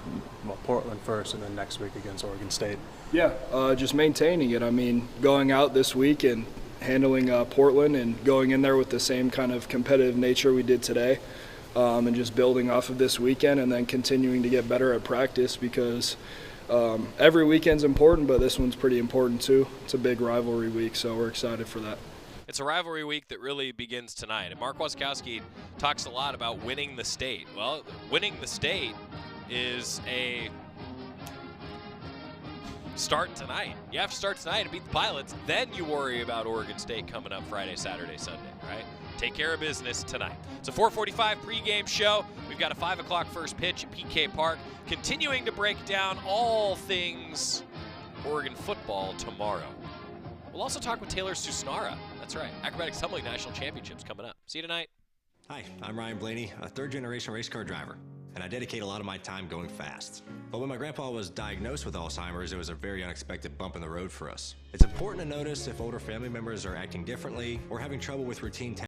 U: Portland first and then next week against Oregon State?
Q: Yeah, just maintaining it. I mean, going out this week and handling Portland and going in there with the same kind of competitive nature we did today. And just building off of this weekend and then continuing to get better at practice because every weekend's important, but this one's pretty important too. It's a big rivalry week, so we're excited for that.
G: It's a rivalry week that really begins tonight. And Mark Wasikowski talks a lot about winning the state. Well, winning the state is a start tonight. You have to start tonight to beat the Pilots. Then you worry about Oregon State coming up Friday, Saturday, Sunday, right? Take care of business tonight. It's a 4:45 pregame show. We've got a 5 o'clock first pitch at PK Park. Continuing to break down all things Oregon football tomorrow. We'll also talk with Taylor Susnara. That's right. Acrobatics Tumbling National Championships coming up. See you tonight.
Z: Hi, I'm Ryan Blaney, a third-generation race car driver, and I dedicate a lot of my time going fast. But when my grandpa was diagnosed with Alzheimer's, it was a very unexpected bump in the road for us. It's important to notice if older family members are acting differently or having trouble with routine tasks.